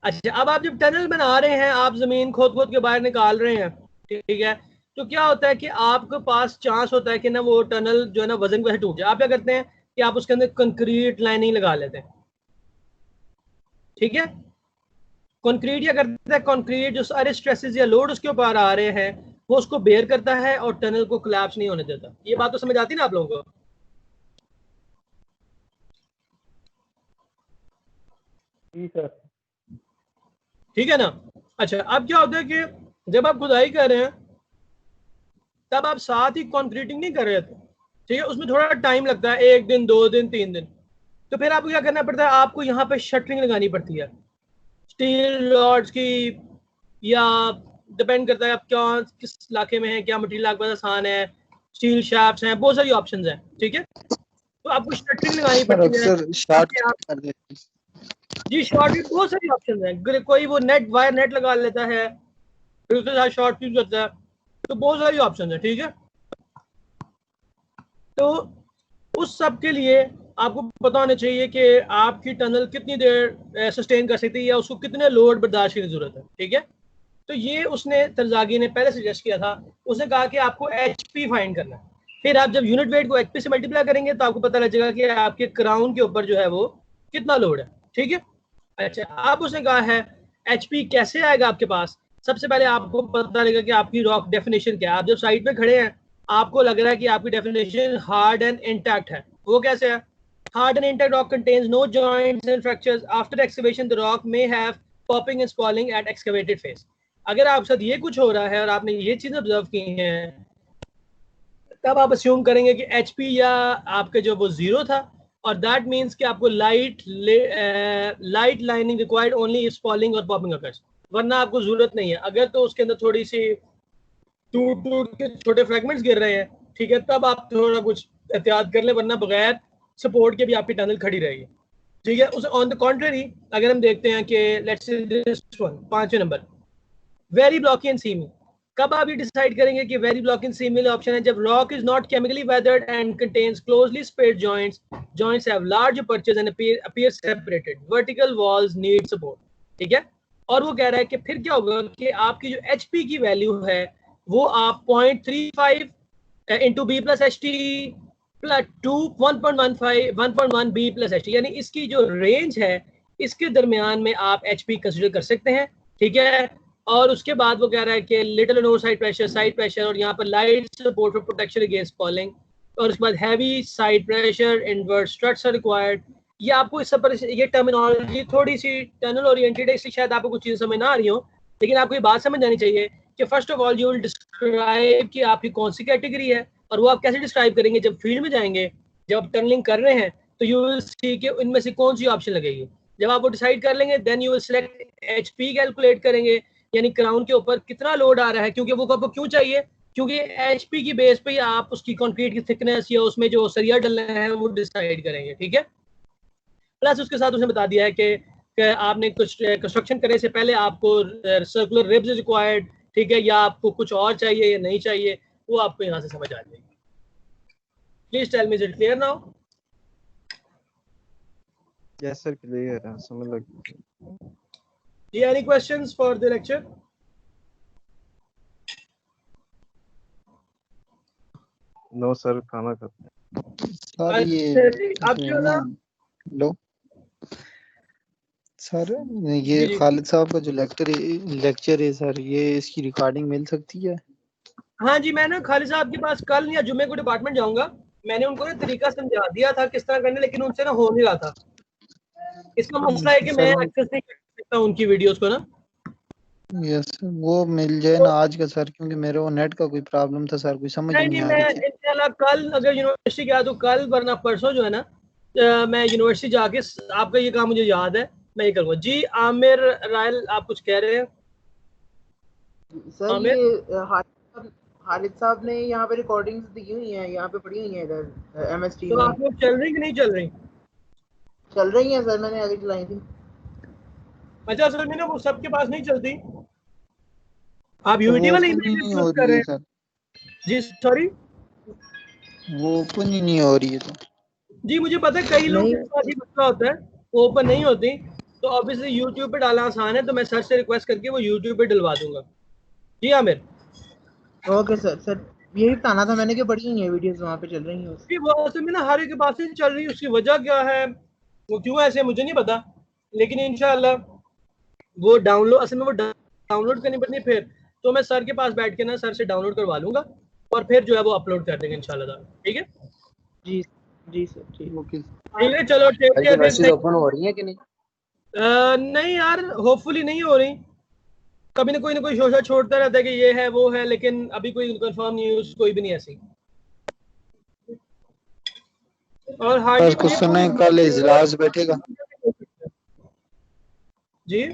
अच्छा, अब आप जब टनल बना रहे हैं, आप जमीन खोद खोद के बाहर निकाल रहे हैं, ठीक है, तो क्या होता है कि आपके पास चांस होता है कि ना वो टनल जो है ना वजन की वजह से टूट जाए। आप क्या करते हैं कि आप उसके अंदर कंक्रीट लाइनिंग लगा लेते हैं। ठीक है, कंक्रीट क्या करता है, कंक्रीट जो सारे स्ट्रेसेस या लोड उसके ऊपर आ रहे हैं वो उसको बेयर करता है और टनल को कोलैप्स नहीं होने देता। ये बात तो समझ आती है ना आप लोगों को? ठीक है ना? अच्छा, अब क्या होता है कि जब आप खुदाई कर रहे हैं तब आप साथ ही कंक्रीटिंग नहीं कर रहे थे, ठीक है, उसमें थोड़ा टाइम लगता है, 1 दिन 2 दिन 3 दिन, तो फिर आपको क्या करना पड़ता है, आपको यहाँ पे शटरिंग लगानी पड़ती है स्टील रॉड्स की, या डिपेंड करता है आप क्या किस इलाके में है, क्या मटेरियल आपके पास आसान है, स्टील शाफ्ट्स हैं, बहुत सारी ऑप्शंस हैं, ठीक है। तो आपको शटरिंग लगानी सर पड़ती है। अक्सर शॉर्ट ताकि आप- कर देते हैं। जी शॉर्ट में बहुत सारी ऑप्शंस हैं, कोई वो नेट वायर नेट लगा लेता है, फिर उसके साथ शॉर्ट यूज करता है, तो बहुत सारी ऑप्शंस हैं, ठीक है। तो उस सब के लिए आपको पता होना चाहिए कि आपकी टनल कितनी देर सस्टेन कर सकती है या उसको कितने लोड बर्दाश्त की जरूरत है, ठीक है। तो ये उसने तरजागी ने पहले सजेस्ट किया था, उसने कहा कि आपको एचपी फाइंड करना है। फिर आप जब यूनिट वेट को एचपी से मल्टीप्लाई करेंगे तो आपको पता लगेगा कि आपके क्राउन के ऊपर जो है वो कितना लोड है, ठीक है। अच्छा, अब उसने कहा है एचपी कैसे आएगा आपके पास। सबसे पहले आपको पता लगेगा कि आपकी रॉक डेफिनेशन क्या है। आप जब साइड पे खड़े हैं आपको लग रहा है कि आपकी डेफिनेशन हार्ड एंड इंटैक्ट है, वो कैसे है। Hard and intact rock contains no joints and fractures. After excavation, the rock may have popping and spalling at excavated phase. अगर आप साथ ये कुछ हो रहा है और आपने ये चीज ऑब्जर्व की हैं, तब आप अस्यूम करेंगे कि एचपी या आपके जो वो जीरो था, और दैट मीन्स कि आपको light lining required only if spalling और पॉपिंग अकर्स, वरना आपको जरूरत नहीं है। अगर तो उसके अंदर थोड़ी सी टूट टूट के छोटे फ्रेगमेंट्स गिर रहे हैं, ठीक है, तब आप थोड़ा कुछ एहतियात कर लें, वरना बगैर सपोर्ट के भी आपकी टनल खड़ी रहेगी, ठीक है। उस ऑन द कॉन्ट्ररी अगर हम देखते हैं कि लेट्स से दिस वन 5वें number, very blocky and seamy. कब आप ये डिसाइड करेंगे कि very blocky and seamy option है? जब rock is not chemically weathered and contains closely spaced joints have large apertures and appear separated, vertical walls need support, ठीक है। और वो कह रहा है कि फिर क्या होगा कि आपकी जो एचपी की वैल्यू है वो आप 0.35 into B plus H T plus 1.1 B plus H T, यानी इसकी जो रेंज है इसके दरमियान में आप एचपी कंसिडर कर सकते हैं, ठीक है। और उसके बाद वो कह रहा है कि लिटिल नो साइड प्रेशर और यहाँ पर light support for protection against falling, और उसके बाद heavy side pressure invert struts are required. ये आपको इस पर ये टर्मिनोलॉजी थोड़ी सी टनल ओरिएंटेड है, इसलिए शायद आपको कुछ चीज़ें समझ ना आ रही हो, लेकिन आपको ये बात समझ आनी चाहिए कि first of all you will describe कि आपकी कौन सी कैटेगरी है, और वो आप कैसे डिस्क्राइब करेंगे। जब फील्ड में जाएंगे, जब आप टनलिंग कर रहे हैं, तो यू विल सी कि इनमें से कौन सी ऑप्शन लगेगी। जब आप वो डिसाइड कर लेंगे then you will select HP calculate करेंगे, यानी क्राउन के ऊपर कितना लोड आ रहा है, क्योंकि वो आपको क्यों चाहिए, क्योंकि एचपी की बेस पे ही आप उसकी कंक्रीट की थिकनेस या उसमें जो सरिया डलना है वो डिसाइड करेंगे, ठीक है। प्लस उसके साथ उसने बता दिया है कि आपने कुछ कंस्ट्रक्शन करने से पहले आपको सर्कुलर रिब्स रिक्वायर्ड, ठीक है, या आपको कुछ और चाहिए या नहीं चाहिए, वो आपको यहाँ से समझ आ जाएगी। Please tell me is it clear now? Yes sir, clear है, समझ लग गई। Any questions for the lecture? No sir, खाना खाते सर ये आप जो जो है ना ना, लो सर, जी ये जी खालिद साहब का जो लेक्चर है सर, ये इसकी रिकॉर्डिंग मिल सकती है? हाँ जी, मैं ना खालिद साहब के पास कल या जुम्मे को डिपार्टमेंट जाऊंगा। मैंने उनको ना तरीका समझा दिया था किस तरह करने, लेकिन उनसे ना हो नहीं रहा था। इसका मसला है कि मैं सर एक्सेस नहीं कर सकता उनकी वीडियोस को ना। यस, वो मिल जाए ना आज का सर, क्योंकि मेरे वो नेट का कोई प्रॉब्लम था सर, कोई समझ ही नहीं नहीं नहीं, आ मैं रही थी। इंशाल्लाह कल अगर यूनिवर्सिटी गया तो कल, वरना परसों जो है ना मैं यूनिवर्सिटी जाके आपका ये काम मुझे याद है, मैं ये करूँगा। जी आमिर रायल, आप कुछ कह रहे हैं? सर आमिर, ये हालिद साहब ने यहाँ पे रिकॉर्डिंग्स दी हुई हैं, यहाँ पे पड़ी हुई हैं इधर एमएसटी तो में। आप लोग चल रही कि नहीं चल रही? चल रही हैं सर, मैंने आगे चलाई थी। अच्छा, असल में ना वो सबके पास नहीं चलती। आप तो यूटी वो वाले ओपन ही ईमेल नहीं यूज हो कर रही रहे है हैं? सर, जी सॉरी, वो ओपन ही नहीं हो रही है। तो जी मुझे पता है कई लोगों नहीं के पास ये मसला होता है, वो ओपन नहीं होती। तो ऑब्वियसली यूट्यूब पे डालना आसान है, तो मैं सर से रिक्वेस्ट करके वो यूट्यूब पे डलवा दूंगा। जी आमिर, ओके सर। सर यही बताना था मैंने कि बड़ी हुई हैं वीडियोस वहाँ पे चल रही हैं। जी वो असल में ना हर एक के पास नहीं चल रही, उसकी वजह क्या है, वो क्यों ऐसे मुझे नहीं पता, लेकिन इंशाल्लाह वो डाउनलोड, असल में वो डाउनलोड करनी पड़ती है। फिर तो मैं सर के पास बैठ के ना सर से डाउनलोड करवा लूंगा, और फिर जो है वो अपलोड कर देंगे इंशाल्लाह, ठीक है। जी जी सर, ठीक। ओके ठीक है, चलो टेक केयर। यूनिवर्सिटी ओपन हो रही है कि नहीं? नहीं यार, होपफुली नहीं हो रही। कभी ना कोई शोशा छोड़ता रहता है कि ये है वो है, लेकिन अभी कोई कंफर्म न्यूज़ कोई भी नहीं ऐसी। और हार्डली सर, कुछ सुना है कल इजलास बैठेगा? जी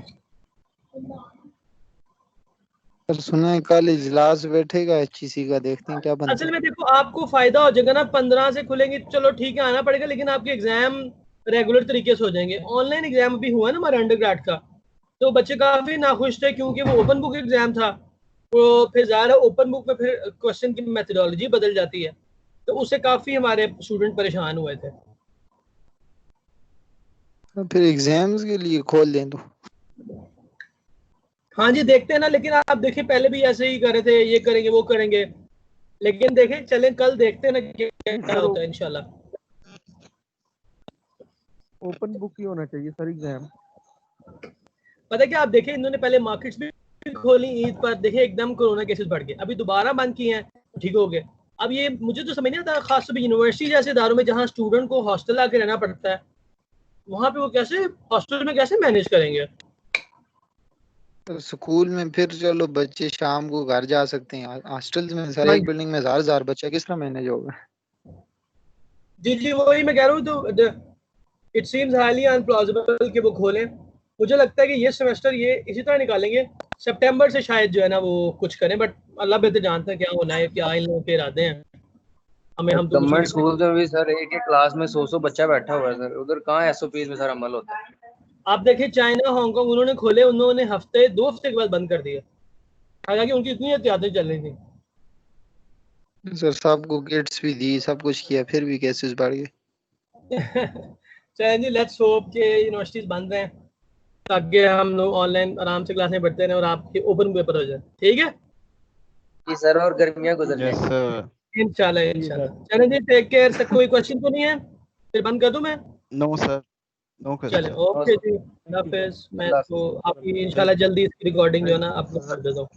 सर सुना है कल इजलास बैठेगा HEC का, देखते हैं क्या बनता असल है। में देखो आपको फायदा हो जाएगा ना, 15 से खुलेंगे चलो ठीक है आना पड़ेगा, लेकिन आपके एग्जाम रेगुलर तरीके से हो जाएंगे। ऑनलाइन एग्जाम भी हुआ ना हमारा अंडरग्रेड का, तो बच्चे काफी नाखुश थे क्योंकि वो ओपन बुक एग्जाम था। तो फिर ज़ाहिर है ओपन बुक में फिर क्वेश्चन की मेथोडोलॉजी बदल जाती है, तो उससे काफी हमारे स्टूडेंट परेशान हुए थे। तो फिर एग्जाम्स के लिए खोल दें तो। हाँ जी देखते हैं ना, लेकिन आप देखिए पहले भी ऐसे ही कर रहे थे, ये करेंगे वो करेंगे, लेकिन देखें चलें कल देखते हैं ना क्या होता है इंशाल्लाह। ओपन बुक ही होना चाहिए सर एग्जाम। पता है क्या, आप देखें इन्होंने पहले मार्केट्स भी खोली ईद पर, देखे एकदम कोरोना केसेस बढ़ गए, अभी दोबारा बंद किए हैं, ठीक हो गए। अब ये मुझे तो समझ नहीं आता, खासतौर पर यूनिवर्सिटी जैसे इदारों में जहाँ स्टूडेंट को हॉस्टल आके रहना पड़ता है, वहाँ पे वो कैसे हॉस्टल में कैसे मैनेज करेंगे। तो स्कूल में फिर चलो बच्चे शाम को घर जा सकते हैं, हॉस्टल्स में सर हाँ एक बिल्डिंग में 1000 बच्चा किस तरह मैनेज होगा। जी जी वही मैं कह रहा हूँ। तो इट सीम्स हाईली अनप्लॉजिबल कि वो खोलें। मुझे लगता है कि ये सेमेस्टर ये इसी तरह निकालेंगे, सितंबर से शायद जो है ना वो कुछ करें, बट अल्लाह बेहतर जानता है क्या होना है, क्या इन लोगों के इरादे हैं, हमें हम तो कुछ गवर्नमेंट नहीं। स्कूल में भी सर एक एक क्लास में 100 बच्चा बैठा हुआ है सर, उधर कहाँ SOPs में सर अमल होता है। आप देखिए चाइना हांगकांग उन्होंने खोले, उन्होंने 2 हफ्ते के बाद बंद कर दिए, हालांकि उनकी इतनी एहतियातें चल रही थी। सर सबको किट्स भी दी, सब कुछ किया, फिर भी केसेस बढ़ गए। चलें जी, लेट्स होप कि यूनिवर्सिटीज बंद रहें ताकि हम लोग ऑनलाइन आराम से क्लासें पढ़ते रहें और आपके ओपन पेपर हो जाए, ठीक है जी सर, और गर्मियाँ गुजर यस जाएंगी। सर। इंशाल्लाह इंशाल्लाह। चलें जी, टेक केयर। सर कोई क्वेश्चन तो नहीं है, फिर बंद कर दूं मैं? नो सर, नो चले क्वेश्चन। ओके जी, अल्लाह हाफिज़। मैं अल्लाह तो हाफिज़। आपकी इंशाल्लाह जल्दी इसकी रिकॉर्डिंग जो है ना अपलोड कर देता हूँ।